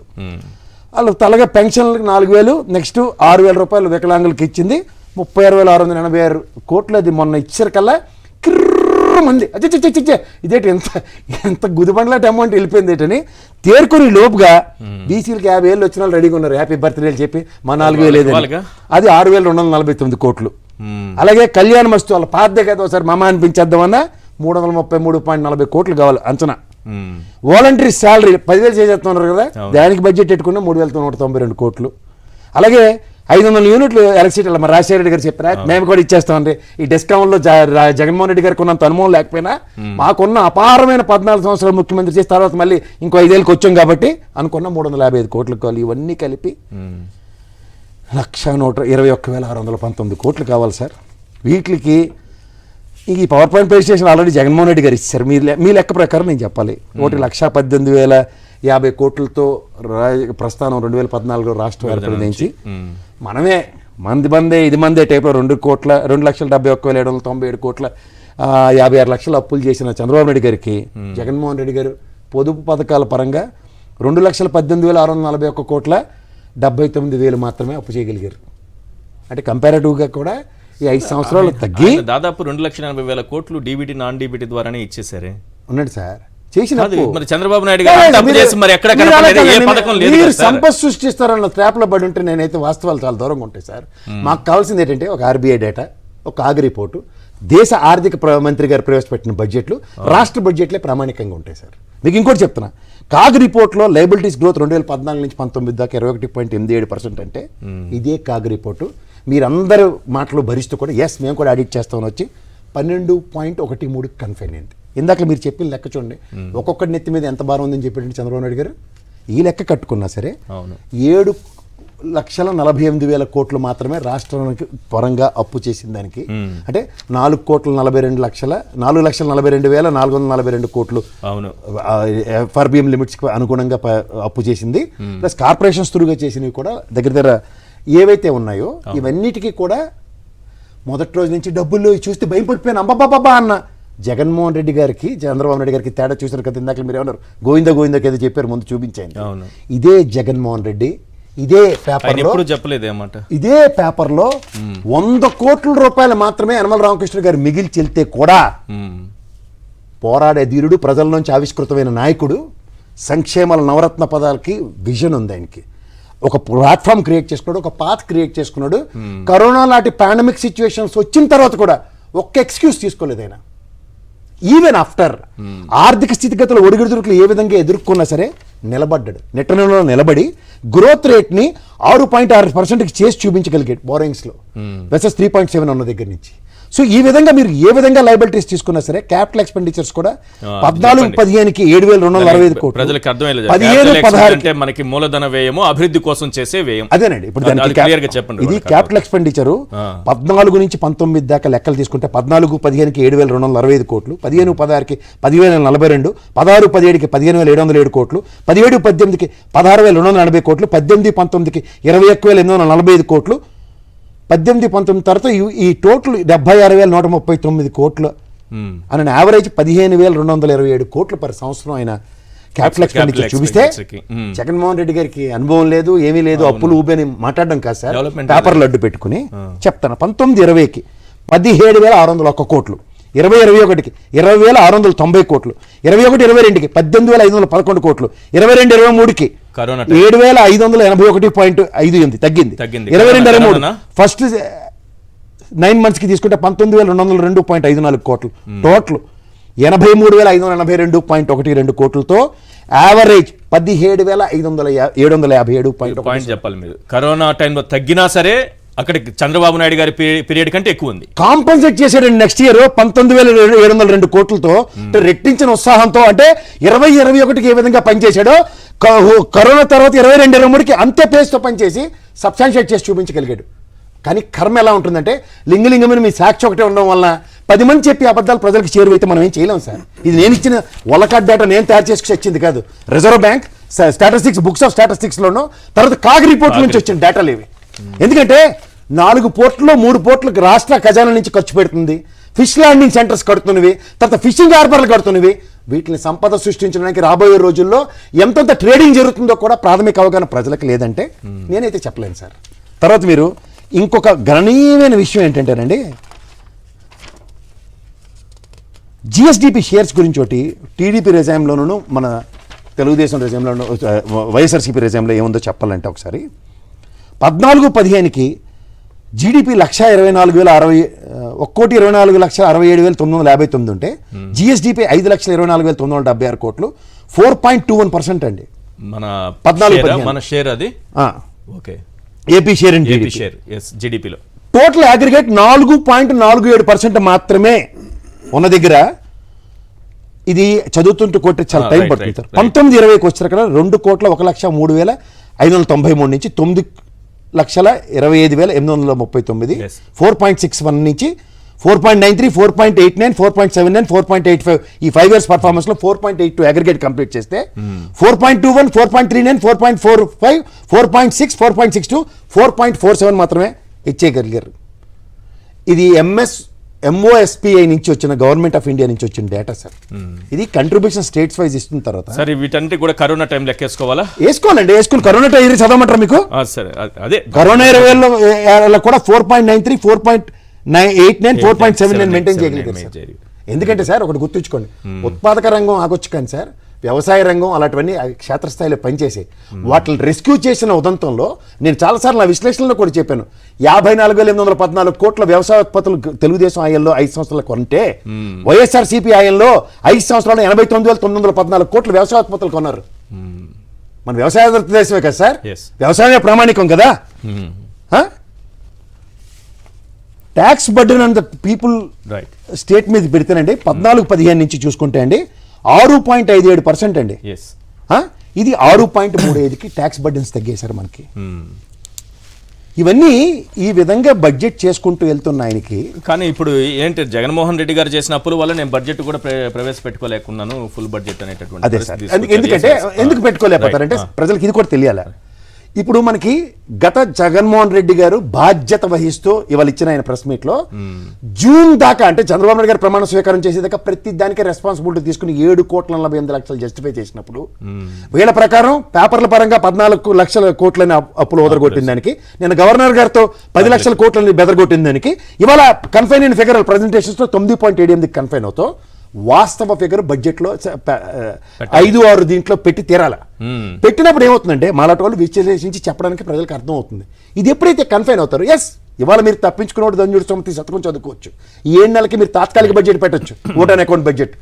వాళ్ళు తలగా పెన్షన్లకు 4,000, నెక్స్ట్ 6,000 రూపాయలు వికలాంగులకు ఇచ్చింది, 36,686 కోట్లు. అది మొన్న ఇచ్చారు కల్లా మంది ఇదేంటి ఎంత గుదిబండ్లాంటి అమౌంట్ వెళ్ళిపోయింది ఏంటని తేరుకొని లోపుగా బీసీలకి 50,000 వచ్చిన వాళ్ళు రెడీగా ఉన్నారు హ్యాపీ బర్త్డేలు చెప్పి మా 4,000 లేదని. అది 6,249 కోట్లు. అలాగే కళ్యాణ మస్తు వాళ్ళ పాత కదా ఒకసారి మమ అనిపించేద్దామన్నా 333.40 కోట్లు కావాలి అంచనా. వాలంటరీ శాలరీ 10,000 చేసేస్తున్నారు కదా, దానికి బడ్జెట్ పెట్టుకున్న 3,192 కోట్లు. అలాగే 500 యూనిట్లు ఎలక్ట్రిసిటీ మా రాజశేఖర రెడ్డి గారు చెప్పారా, మేము కూడా ఇచ్చేస్తామండి. ఈ డిస్కౌంట్లో జగన్మోహన్ రెడ్డి గారికి ఉన్నంత అనుభవం లేకపోయినా మాకున్న అపారమైన 14 సంవత్సరాలు ముఖ్యమంత్రి చేసిన తర్వాత మళ్ళీ ఇంకో 5 ఏళ్ళకి వచ్చాం కాబట్టి అనుకున్న 355 కోట్లు కావాలి. ఇవన్నీ కలిపి 1,121,619 కోట్లు కావాలి సార్. వీటికి ఈ power point presentation already Jaganmohan Reddy గారు ఇచ్చారు. మీ లెక్క ప్రకారం నేను చెప్పాలి, 1,18,050 కోట్లతో ప్రస్థానం 2014 రాష్ట్రం ఏర్పడి నుంచి మనమే ఇది మందే టైప్లో 2,71,797 కోట్ల 56 లక్షల అప్పులు చేసిన చంద్రబాబు నాయుడు గారికి జగన్మోహన్ రెడ్డి గారు పొదుపు పథకాల పరంగా 2,18,641 కోట్ల 79,000 మాత్రమే అప్పు చేయగలిగారు. అంటే కంపారేటివ్గా కూడా ఈ 5 సంవత్సరాలు తగ్గి దాదాపు 2,80,000 కోట్లు డీబీటీ నాన్ డీబీటీ ద్వారానే ఇచ్చేసారే ఉన్నాడు సార్. చేసిన చంద్రబాబు నాయుడు గారు సంపద సృష్టిస్తారన్న ట్రాప్లో పడి ఉంటే నేనైతే వాస్తవాలు చాలా దూరంగా ఉంటాయి సార్. మాకు కావాల్సింది ఏంటంటే ఒక RBI డేటా, ఒక ఆగ్ రిపోర్టు, దేశ ఆర్థిక మంత్రి గారు ప్రవేశపెట్టిన బడ్జెట్లు, రాష్ట్ర బడ్జెట్లే ప్రామాణికంగా ఉంటాయి సార్. మీకు ఇంకోటి చెప్తున్నా, కాగ్ రిపోర్ట్లో లయబిలిటీస్ గ్రోత్ 2014 నుంచి 19 దాకా 21.87% అంటే ఇదే కాగ్ రిపోర్టు మీరందరూ మాటలు భరిస్తూ కూడా మేము కూడా ఆడిట్ చేస్తామని వచ్చి 12.13 కన్ఫైన్ అయింది. ఇందాక మీరు చెప్పిన లెక్క చూడండి, ఒక్కొక్కటి నెత్తి మీద ఎంత భారం ఉందని చెప్పాడంటే చంద్రబాబు నాయుడు గారు ఈ లెక్క కట్టుకున్నా సరే 4,48,000 కోట్లు మాత్రమే రాష్ట్రానికి పరంగా అప్పు చేసిన దానికి, అంటే 4,42,442,442 కోట్లు అవును FRBM లిమిట్స్కి అనుగుణంగా అప్పు చేసింది. ప్లస్ కార్పొరేషన్స్ త్రూగా చేసినవి కూడా దగ్గర ఏవైతే ఉన్నాయో ఇవన్నిటికీ కూడా మొదటి రోజు నుంచి డబ్బులు చూస్తే భయపడిపోయాను అబ్బా అన్న జగన్మోహన్ రెడ్డి గారికి చంద్రబాబు నాయుడు గారికి తేడా చూసారు కదా. ఇందాక మీరు ఏమన్నారు గోవిందకి ఏదో చెప్పారు, ముందు చూపించాను. ఇదే జగన్మోహన్ రెడ్డి ఇదే పేపర్లో చెప్పలేదేమాట, ఇదే పేపర్లో 100 కోట్ల రూపాయలు మాత్రమే యనమల రామకృష్ణ గారు మిగిలి చెల్తే కూడా పోరాడే ధీరుడు, ప్రజల నుంచి ఆవిష్కృతమైన నాయకుడు, సంక్షేమాల నవరత్న పదాలకి విజన్ ఉంది ఆయనకి. ఒక ప్లాట్ఫామ్ క్రియేట్ చేసుకున్నాడు, ఒక పాత్ క్రియేట్ చేసుకున్నాడు. కరోనా లాంటి పాండమిక్ సిచ్యువేషన్స్ వచ్చిన తర్వాత కూడా ఒక్క ఎక్స్క్యూజ్ తీసుకోలేదు ఆయన. ఈవెన్ ఆఫ్టర్ ఆర్థిక స్థితిగతులు ఒడిగిడుదురుకులు ఏ విధంగా ఎదుర్కొన్నా సరే నిలబడ్డాడు. నెట్టనలో నిలబడి గ్రోత్ రేట్ని 6.6%కి చేసి చూపించగలిగాడు బారోయింగ్స్లో వెసెస్ 3.7 ఉన్న దగ్గర నుంచి. సో ఈ విధంగా మీరు ఏ విధంగా లైబిలిటీస్ తీసుకున్నా సరే క్యాపిటల్ ఎక్స్పెండిచర్స్ కూడా 14-15కి 7,265 కోట్లు, ప్రజలకు అర్థమయ్యేది 15-16 అంటే మనకి మూలధన వ్యయము అభివృద్ధి కోసం చేసే వ్యయం. అదేనండి, ఇప్పుడు చెప్పండి. ఇది క్యాపిటల్ ఎక్స్పెండిచరు 14 నుంచి 19 దాకా లెక్కలు తీసుకుంటే 14-15కి 7,265 కోట్లు, 15-16కి 10,042, 16-17కి 15,707 కోట్లు, 17-18కి 16,280 కోట్లు, 18-19కి 21,845 కోట్లు, 18-19 తర్వాత ఈ టోటల్ 76,139 కోట్లు అని యావరేజ్ 15,227 కోట్లు పర్ సంవత్సరం ఆయన క్యాపిటల్ ఎక్స్పెండిచర్ చూపిస్తే జగన్మోహన్ రెడ్డి గారికి అనుభవం లేదు, ఏమీ లేదు, అప్పులు ఊబని మాట్లాడడం కాదు సార్. పేపర్లు అడ్డు పెట్టుకుని చెప్తాను. 19-20కి 17,601 కోట్లు, 20-21కి 20,690 కోట్లు, 21-22కి 18,511 కోట్లు, 22-23కి 7,581.58 తగ్గింది. 22-23 ఫస్ట్ 9 months కి తీసుకుంటే 19,202.54 కోట్లు, టోటల్ 83,582.12 కోట్లతో యావరేజ్ 17,757. చెప్పాలి మీరు కరోనా టైంలో తగ్గినా సరే అక్కడికి చంద్రబాబు నాయుడు గారి పీరియడ్ కంటే ఎక్కువ ఉంది. కాంపన్సేట్ చేశాడండి నెక్స్ట్ ఇయర్ 19,702 కోట్లతో, రెట్టించిన ఉత్సాహంతో. అంటే 20-21కి ఏ విధంగా పనిచేశాడో కరోనా తర్వాత 22-23కి అంతే పేస్తో పనిచేసి సబ్స్టాన్షియేట్ చేసి చూపించగలిగాడు. కానీ కర్మ ఎలా ఉంటుందంటే లింగలింగమని మీ సాక్షి ఒకటే ఉండడం వల్ల 10 మంది చెప్పి అబద్ధాలు ప్రజలకు చేరువైతే మనం ఏం చేయలేం సార్. ఇది నేను ఇచ్చిన వలకాట్ డేటా నేను తయారు చేసుకు వచ్చింది కాదు. Reserve bank statistics books of స్టాటిస్టిక్స్లోనూ తర్వాత కాగ్ రిపోర్ట్ నుంచి వచ్చిన డేటాలు ఇవి. ఎందుకంటే 4 పోర్టుల్లో 3 పోర్టులకు రాష్ట్ర ఖజానా నుంచి ఖర్చు పెడుతుంది, ఫిష్ ల్యాండింగ్ సెంటర్స్ కడుతున్నవి, తర్వాత ఫిషింగ్ హార్బర్లు కడుతున్నవి. వీటిని సంపద సృష్టించడానికి రాబోయే రోజుల్లో ఎంతంత ట్రేడింగ్ జరుగుతుందో కూడా ప్రాథమిక అవగాహన ప్రజలకు లేదంటే నేనైతే చెప్పలేను సార్. తర్వాత మీరు ఇంకొక గణనీయమైన విషయం ఏంటంటేనండి, జిఎస్డిపి షేర్స్ గురించి ఒకటి టీడీపీ రెజైమ్లోనూ మన తెలుగుదేశం రెజైమ్లోనూ వైఎస్ఆర్సీపీ రెజైమ్లో ఏముందో చెప్పాలంటే ఒకసారి 14-15కి జీడిపి 1,24,67,959 ఉంటే జిఎస్డిపి 5,24,976 కోట్లు, 4.21% అండి మన 14-15 మన షేర్ అది. ఓకే, ఏపీ షేర్ అండ్ జీడిపిలో టోటల్ అగ్రిగేట్ 4.47% మాత్రమే ఉన్న దగ్గర ఇది చదువుతుంటూ కొట్టి చాలా టైం పడుతుంది. 19-20కి వచ్చారు కదా 2,01,03,593 నుంచి 9,25,839, 4.61 నుంచి 4.93, 4.89, 4.79, 4.85 ఈ 5 years పర్ఫార్మెన్స్ లో 4.82 అగ్రిగేట్ కంప్లీట్ చేస్తే 4.21, 4.39, 4.45, 4.6, 4.62, 4.47 మాత్రమే ఇచ్చేయగలిగారు. ఇది MOSPI నుంచి వచ్చిన గవర్నమెంట్ ఆఫ్ ఇండియా నుంచి వచ్చిన డేటా సార్. ఇది కంట్రిబ్యూషన్ స్టేట్స్ వైజ్ ఇస్తున్న తర్వాత సరే వీటన్నిటి కూడా కరోనా టైం లెక్కేసుకోవాలా? వేసుకోవాలండి, వేసుకుని కరోనా టైం చదవమంటారా మీకు? సరే అదే కరోనా 20లో కూడా 4.93, 4.89, 4.79 మెయింటైన్ చేయగలిగారు సార్. ఎందుకంటే సార్ ఒకటి గుర్తుంచుకోండి, ఉత్పాదక రంగం ఆగొచ్చు కానీ సార్ వ్యవసాయ రంగం అలాంటివన్నీ క్షేత్రస్థాయిలో పనిచేసే వాటిని రెస్క్యూ చేసిన ఉదంతంలో నేను చాలాసార్లు నా విశ్లేషణలో కూడా చెప్పాను. 54,814 కోట్ల వ్యవసాయ ఉత్పత్తులు తెలుగుదేశం ఆయంలో 5 సంవత్సరాలు కొంటే వైఎస్ఆర్సీపీ ఆయంలో 5 సంవత్సరాలు 89,914 కోట్ల వ్యవసాయ ఉత్పత్తులు కొన్నారు. మన వ్యవసాయ దేశమే కదా సార్, వ్యవసాయమే ప్రామాణికం కదా. Tax burden and the people state మీద పెడితేనండి 14-15 నుంచి చూసుకుంటే అండి 6.57% అండి. ఇది 6.35కి ట్యాక్స్ బర్డెన్స్ తగ్గేశారు మనకి. ఇవన్నీ ఈ విధంగా బడ్జెట్ చేసుకుంటూ వెళ్తున్న ఆయనకి కానీ ఇప్పుడు ఏంటి జగన్మోహన్ రెడ్డి గారు చేసిన అప్పుల వల్ల నేను బడ్జెట్ కూడా ప్రవేశపెట్టుకోలేకున్నాను, ఫుల్ బడ్జెట్ అనేటటువంటి అదే సార్. పరిస్థితి ఎందుకంటే ఎందుకు పెట్టుకోలేకపోతారంటే ప్రజలకు ఇది కూడా తెలియాలి. ఇప్పుడు మనకి గత జగన్మోహన్ రెడ్డి గారు బాధ్యత వహిస్తూ ఇవాళ ఇచ్చిన ఆయన ప్రెస్ మీట్ లో జూన్ దాకా అంటే చంద్రబాబు నాయుడు గారు ప్రమాణ స్వీకారం చేసేదాకా ప్రతి దానికి రెస్పాన్సిబిలిటీ తీసుకుని 7,48,00,000 జస్టిఫై చేసినప్పుడు వీళ్ళ ప్రకారం పేపర్ల పరంగా 14 లక్షల కోట్లని అప్పులు వదలగొట్టిన దానికి, నేను గవర్నర్ గారితో 10 లక్షల కోట్లని బెదరగొట్టిన దానికి ఇవాళ కన్ఫైన్ అయిన ఫిగర్ ప్రజెంటేషన్స్ లో 9.78 కన్ఫైన్ అవుతాం. వాస్తవ ఫిగర్ బడ్జెట్ లో 5-6 దీంట్లో పెట్టి తీరాల. పెట్టినప్పుడు ఏమవుతుందంటే మాలాంటి వాళ్ళు విశ్లేషించి చెప్పడానికి ప్రజలకు అర్థం అవుతుంది. ఇది ఎప్పుడైతే కన్ఫైన్ అవుతారో ఎస్ ఇవాళ మీరు తప్పించుకున్నప్పుడు దంజుడు సొమ్మిది శతకం చదువుకోవచ్చు. ఈ 7 నెలలకి మీరు తాత్కాలిక బడ్జెట్ పెట్టొచ్చు, vote on account budget.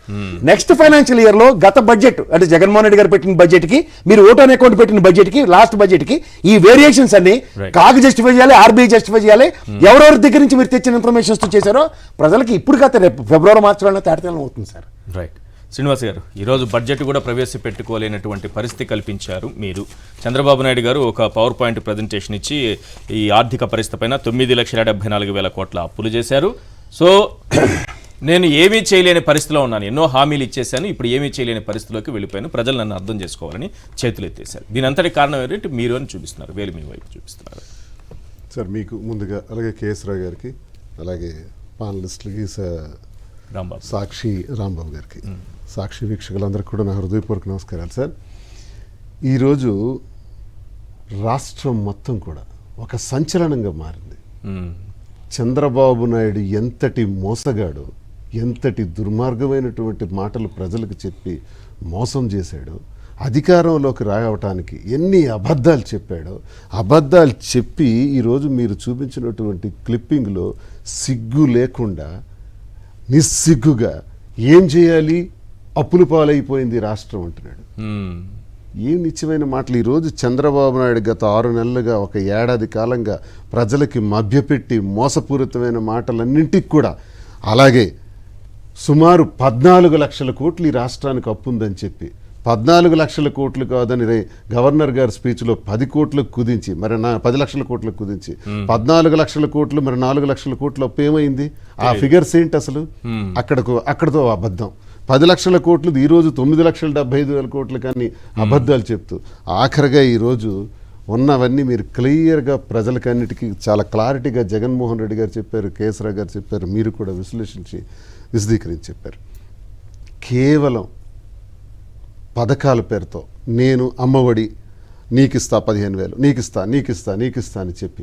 Next financial year లో గత బడ్జెట్ అంటే జగన్మోహన్ రెడ్డి గారు పెట్టిన బడ్జెట్ కి మీరు ఓటాన్ అకౌంట్ పెట్టిన బడ్జెట్ కి లాస్ట్ బడ్జెట్ కి ఈ వేరియేషన్స్ అన్ని కాగ్ జస్టిఫై చేయాలి, ఆర్బీఐ జస్టిఫై చేయాలి. ఎవరెవరి దగ్గర నుంచి మీరు తెచ్చిన ఇన్ఫర్మేషన్స్ చేశారో ప్రజలకి ఇప్పుడు కాదు రేపు ఫిబ్రవరి మార్చిలో తేటతెల్లం అవుతుంది సార్. రైట్. శ్రీనివాస్ గారు, ఈరోజు బడ్జెట్ కూడా ప్రవేశపెట్టుకోలేనటువంటి పరిస్థితి కల్పించారు మీరు. చంద్రబాబు నాయుడు గారు ఒక పవర్ పాయింట్ ప్రజెంటేషన్ ఇచ్చి ఈ ఆర్థిక పరిస్థితి పైన 9,74,000 కోట్ల అప్పులు చేశారు. సో నేను ఏమీ చేయలేని పరిస్థితిలో ఉన్నాను, ఎన్నో హామీలు ఇచ్చేసాను, ఇప్పుడు ఏమీ చేయలేని పరిస్థితిలోకి వెళ్ళిపోయాను, ప్రజలు నన్ను అర్థం చేసుకోవాలని చేతులు ఎత్తేశారు. దీని అంతటి కారణం ఏంటంటే మీరు అని చూపిస్తున్నారు, వేలు మీ వైపు చూపిస్తున్నారు. సార్ మీకు ముందుగా అలాగే కేఎస్రావు గారికి అలాగే పానలిస్టులకి రాంబాబు, సాక్షి రాంబాబు గారికి, సాక్షి వీక్షకులందరికీ కూడా నా హృదయపూర్వక నమస్కారాలు సార్. ఈరోజు రాష్ట్రం మొత్తం కూడా ఒక సంచలనంగా మారింది. చంద్రబాబు నాయుడు ఎంతటి మోసగాడు, ఎంతటి దుర్మార్గమైనటువంటి మాటలు ప్రజలకు చెప్పి మోసం చేశాడు, అధికారంలోకి రావటానికి ఎన్ని అబద్ధాలు చెప్పాడో, అబద్ధాలు చెప్పి ఈరోజు మీరు చూపించినటువంటి క్లిప్పింగ్లో సిగ్గు లేకుండా నిస్సిగ్గుగా ఏం చేయాలి, అప్పులు పాలైపోయింది రాష్ట్రం అంటున్నాడు. ఏం నిత్యమైన మాటలు. ఈరోజు చంద్రబాబు నాయుడు గత 6 నెలలుగా ఒక ఏడాది కాలంగా ప్రజలకి మభ్యపెట్టి మోసపూరితమైన మాటలన్నింటికి కూడా, అలాగే సుమారు 14 లక్షల కోట్లు ఈ రాష్ట్రానికి అప్పు ఉందని చెప్పి 14 లక్షల కోట్లు కాదని గవర్నర్ గారి స్పీచ్లో 10 కోట్లకు కుదించి, మరి 10 లక్షల కోట్లకు కుదించి 14 లక్షల కోట్లు, మరి 4 లక్షల కోట్ల అప్పు ఏమైంది? ఆ ఫిగర్స్ ఏంటి అసలు? అక్కడతో అబద్ధం. 10 లక్షల కోట్లు ఈరోజు 9,75,000 కోట్లు కానీ అబద్ధాలు చెప్తూ ఆఖరిగా ఈరోజు ఉన్నవన్నీ మీరు క్లియర్గా ప్రజలకన్నిటికీ చాలా క్లారిటీగా జగన్మోహన్ రెడ్డి గారు చెప్పారు, కేసరావు గారు చెప్పారు, మీరు కూడా విశ్లేషించి విశదీకరించి చెప్పారు. కేవలం పథకాల పేరుతో నేను అమ్మఒడి నీకిస్తా 15,000 నీకిస్తా అని చెప్పి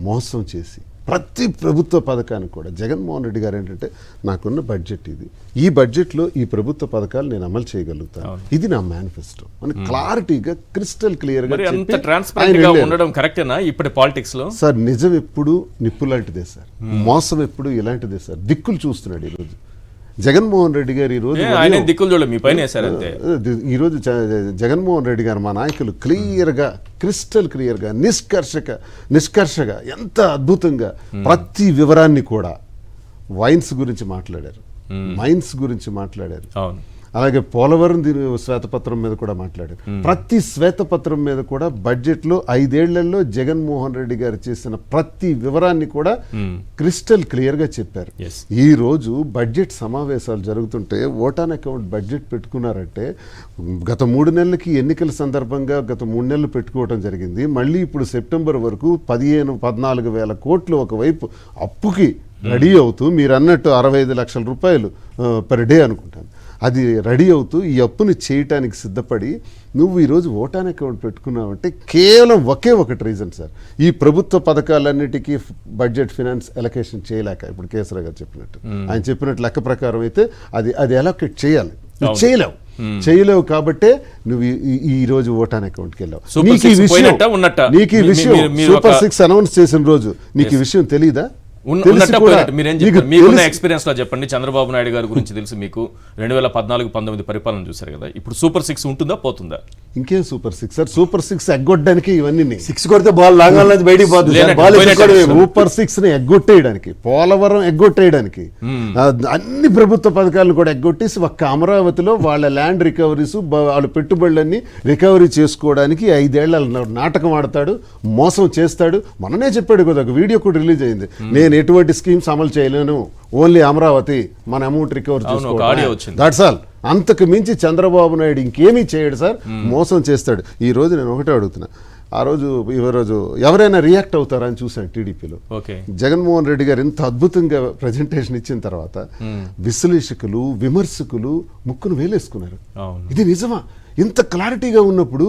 మోసం చేసి ప్రతి ప్రభుత్వ పథకానికి కూడా జగన్మోహన్ రెడ్డి గారు ఏంటంటే నాకున్న బడ్జెట్ ఇది, ఈ బడ్జెట్లో ఈ ప్రభుత్వ పథకాలు నేను అమలు చేయగలుగుతాను, ఇది నా మేనిఫెస్టో అని క్లారిటీగా క్రిస్టల్ క్లియర్గా ఉండడం కరెక్టేనా ఇప్పటి పాలిటిక్స్ లో? సార్ నిజం ఎప్పుడు నిప్పు లాంటిదే సార్, మోసం ఎప్పుడు ఇలాంటిదే సార్. దిక్కులు చూస్తున్నాడు ఈరోజు జగన్మోహన్ రెడ్డి గారు. ఈరోజు ఈరోజు జగన్మోహన్ రెడ్డి గారు మా నాయకులు క్లియర్గా క్రిస్టల్ క్లియర్గా నిష్కర్షగా ఎంత అద్భుతంగా ప్రతి వివరాన్ని కూడా వైన్స్ గురించి మాట్లాడారు, మైన్స్ గురించి మాట్లాడారు, అలాగే పోలవరం శ్వేతపత్రం మీద కూడా మాట్లాడారు. ప్రతి శ్వేతపత్రం మీద కూడా బడ్జెట్లో 5 ఏళ్లలో జగన్మోహన్ రెడ్డి గారు చేసిన ప్రతి వివరాన్ని కూడా క్రిస్టల్ క్లియర్ గా చెప్పారు. ఈ రోజు బడ్జెట్ సమావేశాలు జరుగుతుంటే ఓటాన్ అకౌంట్ బడ్జెట్ పెట్టుకున్నారంటే గత 3 నెలలకి ఎన్నికల సందర్భంగా గత 3 నెలలు పెట్టుకోవడం జరిగింది. మళ్ళీ ఇప్పుడు సెప్టెంబర్ వరకు 14,000 కోట్లు ఒకవైపు అప్పుకి రెడీ అవుతూ, మీరు అన్నట్టు 65 లక్షల రూపాయలు పర్ డే అనుకుంటాను, అది రెడీ అవుతూ ఈ అప్పుని చేయటానికి సిద్ధపడి నువ్వు ఈరోజు ఓటాన్ అకౌంట్ పెట్టుకున్నావంటే కేవలం ఒకే ఒకటి రీజన్ సార్, ఈ ప్రభుత్వ పథకాలన్నిటికీ బడ్జెట్ ఫినాన్స్ ఎలకేషన్ చేయలేక. ఇప్పుడు కేసరావు గారు చెప్పినట్టు, ఆయన చెప్పినట్టు లెక్క ప్రకారం అయితే అది ఎలకేట్ చేయాలి, చేయలేవు కాబట్టే నువ్వు ఈ రోజు ఓటాన్ అకౌంట్కి వెళ్ళావు. నీకు ఈ విషయం సూపర్ 6 అనౌన్స్ చేసిన రోజు నీకు ఈ విషయం తెలీదా? మీకున్న ఎక్స్పీరియన్స్ లో చెప్పండి. చంద్రబాబు నాయుడు గారి గురించి తెలుసు మీకు, 2014-19 పరిపాలన చూశారు కదా, ఇప్పుడు సూపర్ 6 ఉంటుందా పోతుందా? ఇంకేం super six sir? Super six ఎగ్గొట్టడానికి ఇవన్నీ 6 కొడితే బాల్ లాంగ్ నుంచి బయటికి పోతుంది సార్. బాల్ సూపర్ సిక్స్ ని ఎగ్గొట్టేయడానికి, పోలవరం ఎగ్గొట్టేయడానికి, అన్ని ప్రభుత్వ పథకాలను కూడా ఎగ్గొట్టేసి ఒక్క అమరావతిలో వాళ్ళ ల్యాండ్ రికవరీస్, వాళ్ళ పెట్టుబడులన్నీ రికవరీ చేసుకోవడానికి 5 ఏళ్ల నాటకం ఆడతాడు, మోసం చేస్తాడు. మొన్ననే చెప్పాడు కదా, ఒక వీడియో కూడా రిలీజ్ అయింది, నేను ఎటువంటి స్కీమ్స్ అమలు చేయలేను, ఓన్లీ అమరావతి మన అమౌంట్ రికవర్ చేసుకోవడం, దట్స్ ఆల్. అంతకు మించి చంద్రబాబు నాయుడు ఇంకేమీ చేయడు సార్, మోసం చేస్తాడు. ఈ రోజు నేను ఒకటే అడుగుతున్నా, ఆ రోజు ఈరోజు ఎవరైనా రియాక్ట్ అవుతారా అని చూశాను టీడీపీలో. జగన్మోహన్ రెడ్డి గారు ఇంత అద్భుతంగా ప్రజెంటేషన్ ఇచ్చిన తర్వాత విశ్లేషకులు, విమర్శకులు ముక్కును వేలేసుకున్నారు. ఇది నిజమా? ఇంత క్లారిటీగా ఉన్నప్పుడు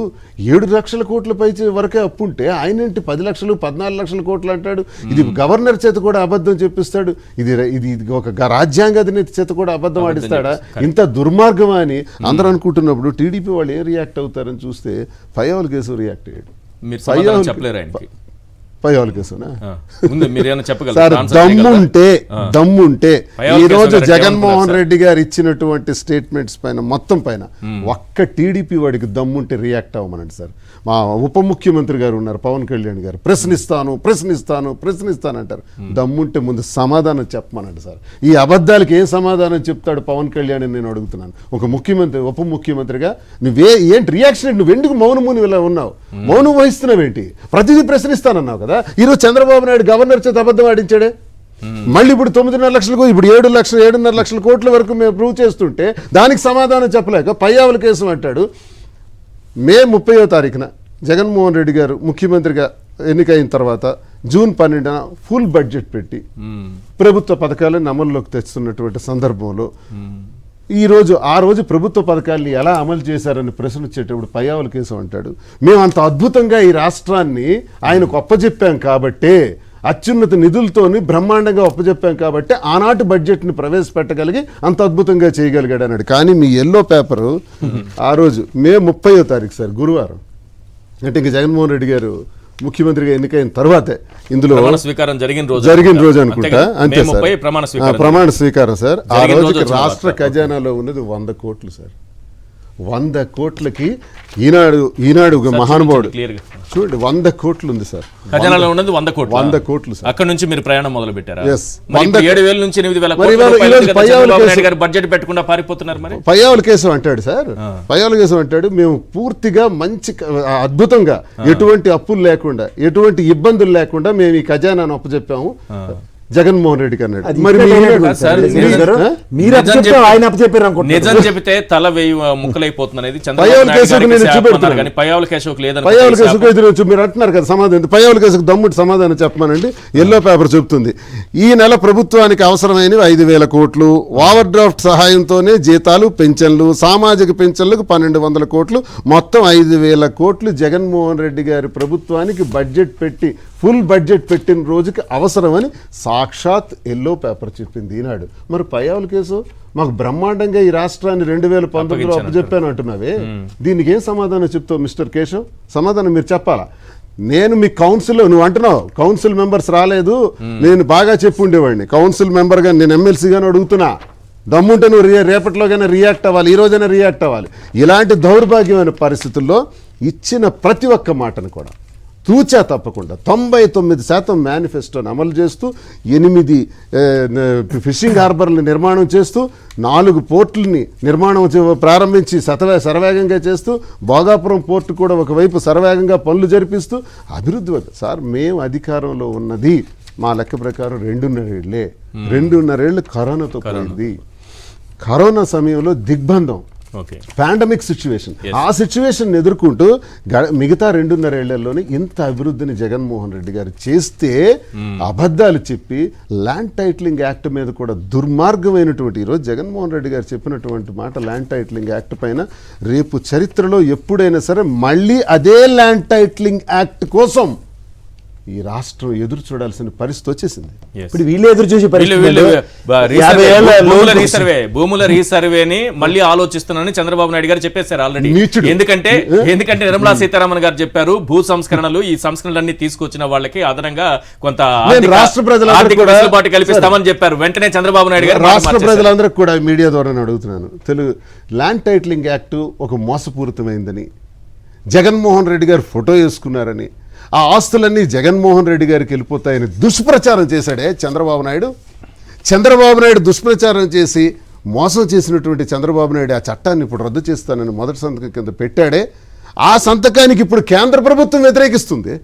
7 లక్షల కోట్ల పై వరకే అప్పు ఉంటే ఆయనేంటి 10 లక్షలు 14 లక్షల కోట్లు అంటాడు? ఇది గవర్నర్ చేత కూడా అబద్ధం చెప్పిస్తాడు, ఇది ఇది ఒక రాజ్యాంగ అధినేత చేత కూడా అబద్ధం ఆడిస్తాడా? ఇంత దుర్మార్గమా అని అందరూ అనుకుంటున్నప్పుడు టీడీపీ వాళ్ళు ఏం రియాక్ట్ అవుతారని చూస్తే పయ్యావుల కేసు రియాక్ట్ అయ్యాడు. పయ్యావుల కేసునా? సార్ దమ్ముంటే ఈ రోజు జగన్మోహన్ రెడ్డి గారు ఇచ్చినటువంటి స్టేట్మెంట్స్ పైన మొత్తం పైన ఒక్క టీడీపీ వాడికి దమ్ముంటే రియాక్ట్ అవ్వమనండి సార్. మా ఉప ముఖ్యమంత్రి గారు ఉన్నారు పవన్ కళ్యాణ్ గారు, ప్రశ్నిస్తాను అంటారు. దమ్ముంటే ముందు సమాధానం చెప్పమనండి సార్. ఈ అబద్ధాలకి ఏం సమాధానం చెప్తాడు పవన్ కళ్యాణ్ అని నేను అడుగుతున్నాను. ఒక ముఖ్యమంత్రి, ఉప ముఖ్యమంత్రిగా ఏంటి రియాక్షన్? నువ్వు ఎందుకు మౌనముని ఇలా ఉన్నావు? మౌనం వహిస్తున్నావేంటి? ప్రతిదీ ప్రశ్నిస్తానన్నావు కదా. ఈరోజు చంద్రబాబు నాయుడు గవర్నర్ చేత అబద్ధం ఆడించాడే. మళ్ళీ ఇప్పుడు 9.5 లక్షలకు, ఇప్పుడు 7.5 లక్షల కోట్ల వరకు మేము ప్రూవ్ చేస్తుంటే దానికి సమాధానం చెప్పలేక పయ్యావుల కేసు అంటాడు. మే 30వ తారీఖున జగన్మోహన్ రెడ్డి గారు ముఖ్యమంత్రిగా ఎన్నికైన తర్వాత జూన్ 12న ఫుల్ బడ్జెట్ పెట్టి ప్రభుత్వ పథకాలను అమల్లోకి తెస్తున్నటువంటి సందర్భంలో ఆ రోజు ప్రభుత్వ పథకాన్ని ఎలా అమలు చేశారని ప్రశ్న వచ్చేటప్పుడు పయ్యావుల కేసు అంటాడు, మేము అంత అద్భుతంగా ఈ రాష్ట్రాన్ని ఆయనకు అప్పచెప్పాం కాబట్టే, అత్యున్నత నిధులతోని బ్రహ్మాండంగా ఒప్పజెప్పాం కాబట్టి ఆనాటి బడ్జెట్ని ప్రవేశపెట్టగలిగి అంత అద్భుతంగా చేయగలిగాడు అన్నాడు. కానీ మీ ఎల్లో పేపరు ఆ రోజు మే 30వ తారీఖు సార్, గురువారం, అంటే ఇంక జగన్మోహన్ రెడ్డి గారు ముఖ్యమంత్రిగా ఎన్నికైన తర్వాతే ఇందులో జరిగిన రోజు అనుకుంటా, అంతే సార్ ప్రమాణ స్వీకారం సార్. ఆ రోజుకి రాష్ట్ర ఖజానాలో ఉన్నది 100 కోట్లు సార్. 100 కోట్లకి ఈనాడు మహానుభావుడు చూడండి 100 కోట్లు ఉంది సార్. ఖజానాలో ఉన్నది 100 కోట్లు సార్. అక్కడ నుంచి మీరు ప్రయాణం మొదలు పెట్టారా? 7,000 నుంచి 8,000 బడ్జెట్ పెట్టకుండా పారిపోతున్నారు. మరి పయ్యావుల కేసు అంటాడు సార్, పయ్యావుల కేసు అంటాడు, మేము పూర్తిగా మంచి అద్భుతంగా ఎటువంటి అప్పులు లేకుండా, ఎటువంటి ఇబ్బందులు లేకుండా మేము ఈ ఖజానాను అప్పచెప్పాము జగన్మోహన్ రెడ్డికి అన్నాడు. మరి నిజం చెబితే తల ముక్కలైపోతుంది అనేది మీరు అంటున్నారు కదా సమాధానం. పయ్యావుల కేసుకు దమ్ముటి సమాధానం చెప్పమనండి. ఎల్లో పేపర్ చెబుతుంది, ఈ నెల ప్రభుత్వానికి అవసరమైనవి 5,000 కోట్లు, ఓవర్ డ్రాఫ్ట్ సహాయంతోనే జీతాలు, పెన్షన్లు, సామాజిక పెన్షన్లకు 1,200 కోట్లు, మొత్తం 5,000 కోట్లు జగన్మోహన్ రెడ్డి గారి ప్రభుత్వానికి బడ్జెట్ పెట్టి, ఫుల్ బడ్జెట్ పెట్టిన రోజుకి అవసరమని సాక్షాత్ ఎల్లో పేపర్ చెప్పింది ఈనాడు. మరి పయ్యావుల కేసు మాకు బ్రహ్మాండంగా ఈ రాష్ట్రాన్ని 2019లో అప్పచెప్పాను అంటున్నావే, దీనికి ఏం సమాధానం చెప్తావు మిస్టర్ కేశవ్? సమాధానం మీరు చెప్పాలా. నేను మీ కౌన్సిల్, నువ్వు అంటున్నావు కౌన్సిల్ మెంబర్స్ రాలేదు, నేను బాగా చెప్పి ఉండేవాడిని కౌన్సిల్ మెంబర్గా, నేను ఎమ్మెల్సీగానే అడుగుతున్నా, దమ్ముంటే నువ్వు రేపటిలోగానే రియాక్ట్ అవ్వాలి, ఈ రోజైనా రియాక్ట్ అవ్వాలి. ఇలాంటి దౌర్భాగ్యమైన పరిస్థితుల్లో ఇచ్చిన ప్రతి ఒక్క మాటను కూడా తూచా తప్పకుండా 99% మేనిఫెస్టోని అమలు చేస్తూ, 8 ఫిషింగ్ హార్బర్లు నిర్మాణం చేస్తూ, 4 పోర్టులని నిర్మాణం ప్రారంభించి శరవేగంగా చేస్తూ, భోగాపురం పోర్టు కూడా ఒకవైపు శరవేగంగా పనులు జరిపిస్తూ అభివృద్ధి. సార్ మేము అధికారంలో ఉన్నది మా లెక్క ప్రకారం 2.5 ఏళ్ళు కరోనాతో పోయింది. కరోనా సమయంలో దిగ్బంధం, పాండమిక్ సిచ్యువేషన్, ఆ సిచ్యువేషన్ ఎదుర్కొంటూ మిగతా 2.5 ఏళ్లలోనే ఇంత అభివృద్ధిని జగన్మోహన్ రెడ్డి గారు చేస్తే అబద్ధాలు చెప్పి ల్యాండ్ టైటిలింగ్ యాక్ట్ మీద కూడా దుర్మార్గమైనటువంటి, ఈరోజు జగన్మోహన్ రెడ్డి గారు చెప్పినటువంటి మాట, ల్యాండ్ టైటిలింగ్ యాక్ట్ పైన రేపు చరిత్రలో ఎప్పుడైనా సరే మళ్ళీ అదే ల్యాండ్ టైటిలింగ్ యాక్ట్ కోసం ఈ రాష్ట్రం ఎదురు చూడాల్సిన పరిస్థితి వచ్చేసింది. ఇప్పుడు వీళ్ళు ఎదురు చూసి భూముల రీసర్వేని మళ్ళీ ఆలోచిస్తున్నానని చంద్రబాబు నాయుడు గారు చెప్పేశారు ఆల్రెడీ. ఎందుకంటే నిర్మలా సీతారామన్ గారు చెప్పారు, భూ సంస్కరణలు, ఈ సంస్కరణలన్నీ తీసుకొచ్చిన వాళ్ళకి అదనంగా కొంత రాష్ట్ర ప్రజలకు కల్పిస్తామని చెప్పారు. వెంటనే చంద్రబాబు నాయుడు గారు రాష్ట్ర ప్రజలందరికీ కూడా మీడియా ద్వారా అడుగుతున్నాను, తెలుగు ల్యాండ్ టైటిలింగ్ యాక్ట్ ఒక మోసపూరితమైందని, జగన్మోహన్ రెడ్డి గారు ఫోటో వేసుకున్నారని, ఆ ఆస్తులన్నీ జగన్మోహన్ రెడ్డి గారికి వెళ్ళిపోతాయని దుష్ప్రచారం చేశాడే చంద్రబాబు నాయుడు. చంద్రబాబు నాయుడు దుష్ప్రచారం చేసి మోసం చేసినటువంటి చంద్రబాబు నాయుడు ఆ చట్టాన్ని ఇప్పుడు రద్దు చేస్తానని మొదటి సంతకం కింద పెట్టాడే, ఆ సంతకానికి ఇప్పుడు కేంద్ర ప్రభుత్వం వ్యతిరేకిస్తుంది.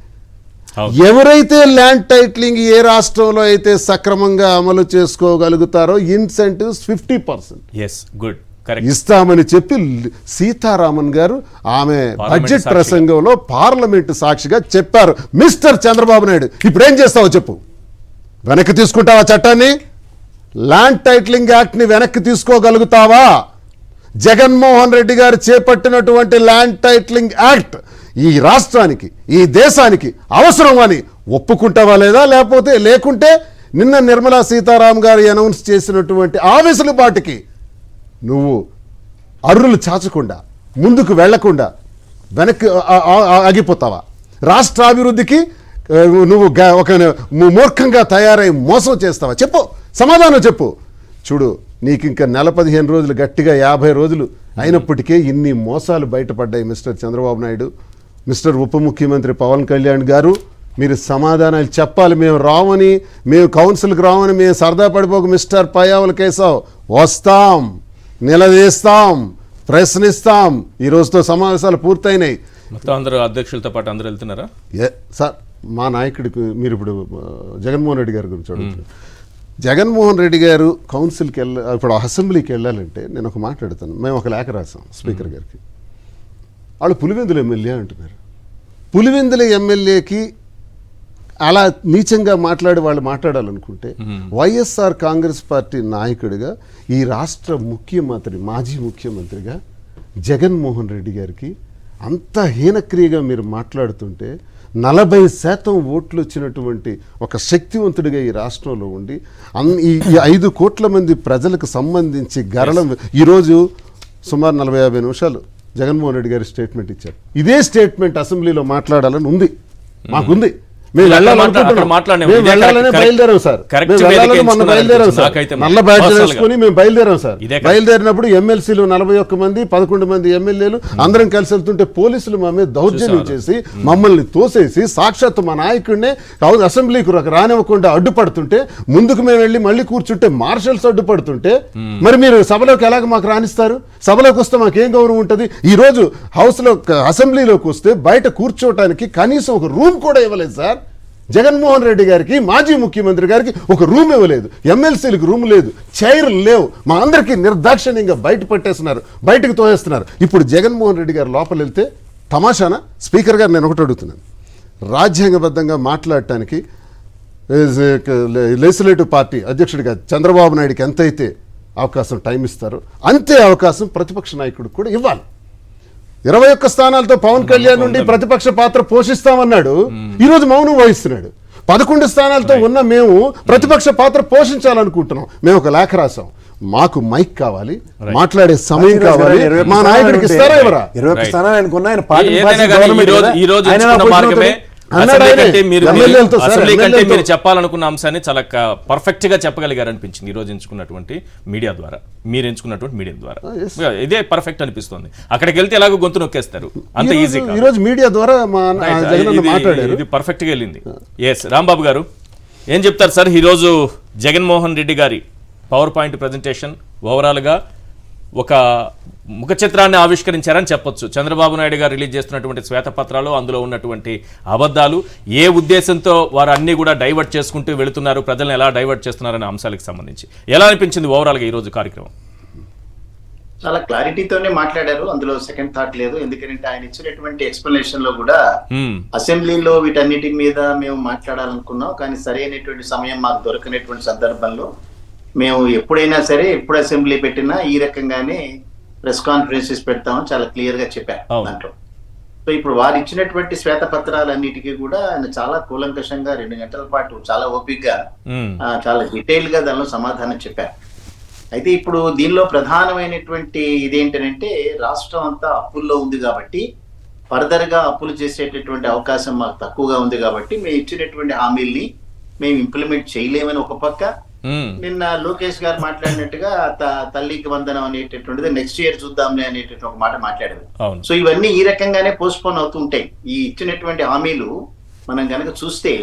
ఎవరైతే ల్యాండ్ టైటిలింగ్ ఏ రాష్ట్రంలో అయితే సక్రమంగా అమలు చేసుకోగలుగుతారో ఇన్సెంటివ్స్ 50% ఇస్తామని చెప్పి సీతారామన్ గారు ఆమె బడ్జెట్ ప్రసంగంలో పార్లమెంటు సాక్షిగా చెప్పారు. మిస్టర్ చంద్రబాబు నాయుడు, ఇప్పుడు ఏం చేస్తావో చెప్పు. వెనక్కి తీసుకుంటావా చట్టాన్ని? ల్యాండ్ టైటిలింగ్ యాక్ట్ని వెనక్కి తీసుకోగలుగుతావా? జగన్మోహన్ రెడ్డి గారు చేపట్టినటువంటి ల్యాండ్ టైటిలింగ్ యాక్ట్ ఈ రాష్ట్రానికి, ఈ దేశానికి అవసరం అని ఒప్పుకుంటావా లేదా? లేకుంటే నిన్న నిర్మలా సీతారాం గారు అనౌన్స్ చేసినటువంటి ఆ వెసులుబాటుకి నువ్వు అర్రులు చాచకుండా, ముందుకు వెళ్లకుండా వెనక్కి ఆగిపోతావా? రాష్ట్రాభివృద్ధికి నువ్వు ఒక మూర్ఖంగా తయారై మోసం చేస్తావా? చెప్పు, సమాధానం చెప్పు. చూడు, నీకు ఇంకా 15 రోజులు, గట్టిగా 50 రోజులు అయినప్పటికీ ఇన్ని మోసాలు బయటపడ్డాయి. మిస్టర్ చంద్రబాబు నాయుడు, మిస్టర్ ఉప ముఖ్యమంత్రి పవన్ కళ్యాణ్ గారు, మీరు సమాధానాలు చెప్పాలి. మేము రావని, మేము కౌన్సిల్కి రావని మేము సరదా పడిపోక మిస్టర్ పయ్యావుల కేశవ్, వస్తాం, నిలదీస్తాం, ప్రశ్నిస్తాం. ఈ రోజుతో సమావేశాలు పూర్తయినాయి. మొత్తం అందరూ అధ్యక్షులతో పాటు అందరూ వెళ్తున్నారా? సార్, మా నాయకుడికి మీరు ఇప్పుడు జగన్మోహన్ రెడ్డి గారి గురించి అడుగుతున్నారు. జగన్మోహన్ రెడ్డి గారు కౌన్సిల్కి ఇప్పుడు అసెంబ్లీకి వెళ్ళాలంటే నేను ఒక మాట్లాడుతాను. మేము ఒక లేఖ రాసాం స్పీకర్ గారికి. వాళ్ళు పులివెందుల ఎమ్మెల్యే అంటున్నారు. పులివెందుల ఎమ్మెల్యేకి అలా నీచంగా వాళ్ళు మాట్లాడాలనుకుంటే వైఎస్ఆర్ కాంగ్రెస్ పార్టీ నాయకుడిగా, ఈ రాష్ట్ర ముఖ్యమంత్రి, మాజీ ముఖ్యమంత్రిగా జగన్మోహన్ రెడ్డి గారికి అంత హీనక్రియగా మీరు మాట్లాడుతుంటే 40% ఓట్లు వచ్చినటువంటి ఒక శక్తివంతుడిగా ఈ రాష్ట్రంలో ఉండి ఈ 5 కోట్ల మంది ప్రజలకు సంబంధించి గరళం ఈరోజు సుమారు 40-50 నిమిషాలు జగన్మోహన్ రెడ్డి గారి స్టేట్మెంట్ ఇచ్చారు. ఇదే స్టేట్మెంట్ అసెంబ్లీలో మాట్లాడాలని ఉంది, మాకుంది. మేము బయలుదేరాం సార్, మొన్న బయలుదేరాం సార్, నల్ల బ్యాడ్జ్ వేసుకుని మేము బయలుదేరాం సార్. బయలుదేరినప్పుడు ఎమ్మెల్సీలు 41 మంది, 11 మంది ఎమ్మెల్యేలు అందరం కలిసి వెళ్తుంటే పోలీసులు మా మీద దౌర్జన్యం చేసి మమ్మల్ని తోసేసి సాక్షాత్తు మా నాయకుడినే అసెంబ్లీకి రానివ్వకుండా అడ్డుపడుతుంటే, ముందుకు మేము వెళ్ళి మళ్ళీ కూర్చుంటే మార్షల్స్ అడ్డుపడుతుంటే, మరి మీరు సభలోకి ఎలాగ మాకు రాణిస్తారు? సభలోకి వస్తే మాకేం గౌరవం ఉంటుంది? ఈ రోజు హౌస్ లో, అసెంబ్లీలోకి వస్తే బయట కూర్చోవటానికి కనీసం ఒక రూమ్ కూడా ఇవ్వలేదు సార్. జగన్మోహన్ రెడ్డి గారికి, మాజీ ముఖ్యమంత్రి గారికి ఒక రూమ్ ఇవ్వలేదు, ఎమ్మెల్సీలకు రూమ్ లేదు, చైర్లు లేవు. మా అందరికీ నిర్దాక్షిణ్యంగా బయట పట్టేస్తున్నారు, బయటకు తోసేస్తున్నారు. ఇప్పుడు జగన్మోహన్ రెడ్డి గారు లోపల వెళ్తే తమాషానా? స్పీకర్ గారు నేను ఒకటి అడుగుతున్నాను. రాజ్యాంగబద్ధంగా మాట్లాడటానికి లెజిస్లేటివ్ పార్టీ అధ్యక్షుడిగా చంద్రబాబు నాయుడికి ఎంతైతే అవకాశం టైం ఇస్తారో అంతే అవకాశం ప్రతిపక్ష నాయకుడికి కూడా ఇవ్వాలి. 21 స్థానాలతో పవన్ కళ్యాణ్ నుండి ప్రతిపక్ష పాత్ర పోషిస్తామన్నాడు, ఈరోజు మౌనం వహిస్తున్నాడు. 11 స్థానాలతో ఉన్న మేము ప్రతిపక్ష పాత్ర పోషించాలనుకుంటున్నాం. మేము ఒక లేఖ రాసాం, మాకు మైక్ కావాలి, మాట్లాడే సమయం కావాలి. మా నాయకుడికి ఇస్తారా ఇవ్వరా? 21 స్థానాలు అనుకున్నా ఆయన మీరు చెప్పాలనుకున్న అంశాన్ని చాలా పర్ఫెక్ట్ గా చెప్పగలిగారు అనిపించింది ఈ రోజు ఎంచుకున్నటువంటి మీడియా ద్వారా, మీరు ఎంచుకున్నటువంటి మీడియా ద్వారా. ఇదే పర్ఫెక్ట్ అనిపిస్తుంది. అక్కడికి వెళ్తే ఎలాగో గొంతు నొక్కేస్తారు, అంత ఈజీ. ఈ రోజు మీడియా ద్వారా ఇది పర్ఫెక్ట్ గా వెళ్ళింది. ఎస్, రాంబాబు గారు ఏం చెప్తారు సార్? ఈ రోజు జగన్మోహన్ రెడ్డి గారి పవర్ పాయింట్ ప్రెజెంటేషన్ ఓవరాల్ గా ఒక ముఖ చిత్రాన్ని ఆవిష్కరించారని చెప్పొచ్చు. చంద్రబాబు నాయుడు గారు రిలీజ్ చేస్తున్నటువంటి శ్వేతపత్రాలు, అందులో ఉన్నటువంటి అబద్ధాలు, ఏ ఉద్దేశంతో వారు అన్ని కూడా డైవర్ట్ చేసుకుంటూ వెళుతున్నారు, ప్రజలను ఎలా డైవర్ట్ చేస్తున్నారనే అంశాలకు సంబంధించి ఎలా అనిపించింది ఓవరాల్గా ఈ రోజు కార్యక్రమం? చాలా క్లారిటీతోనే మాట్లాడారు, అందులో సెకండ్ థాట్ లేదు. ఎందుకంటే ఆయన ఇచ్చినటువంటి ఎక్స్ప్లెనేషన్ లో కూడా అసెంబ్లీలో వీటన్నిటి మీద మేము మాట్లాడాలనుకున్నాం, కానీ సరైనటువంటి సమయం మాకు దొరకనటువంటి సందర్భంలో మేము ఎప్పుడైనా సరే, ఎప్పుడు అసెంబ్లీ పెట్టినా ఈ రకంగానే ప్రెస్ కాన్ఫరెన్సెస్ పెడతామని చాలా క్లియర్ గా చెప్పారు దాంట్లో. సో ఇప్పుడు వారు ఇచ్చినటువంటి శ్వేతపత్రాలన్నిటికీ కూడా ఆయన చాలా కూలంకషంగా 2 గంటల పాటు చాలా ఓపికగా చాలా డీటెయిల్ గా దానిలో సమాధానం చెప్పారు. అయితే ఇప్పుడు దీనిలో ప్రధానమైనటువంటి ఇదేంటంటే, రాష్ట్రం అంతా అప్పుల్లో ఉంది కాబట్టి ఫర్దర్ గా అప్పులు చేసేటటువంటి అవకాశం మాకు తక్కువగా ఉంది కాబట్టి మేము ఇచ్చినటువంటి హామీల్ని మేము ఇంప్లిమెంట్ చేయలేమని ఒక పక్క, నిన్న లోకేష్ గారు మాట్లాడినట్టుగా తల్లికి వందనం అనేటటువంటిది నెక్స్ట్ ఇయర్ చూద్దాంలే అనేటటువంటి ఒక మాట మాట్లాడారు. అవును. సో ఇవన్నీ ఈ రకంగానే పోస్ట్ పోన్ అవుతుంటాయి. ఈ ఇచ్చినటువంటి హామీలు మనం కనుక చూస్తే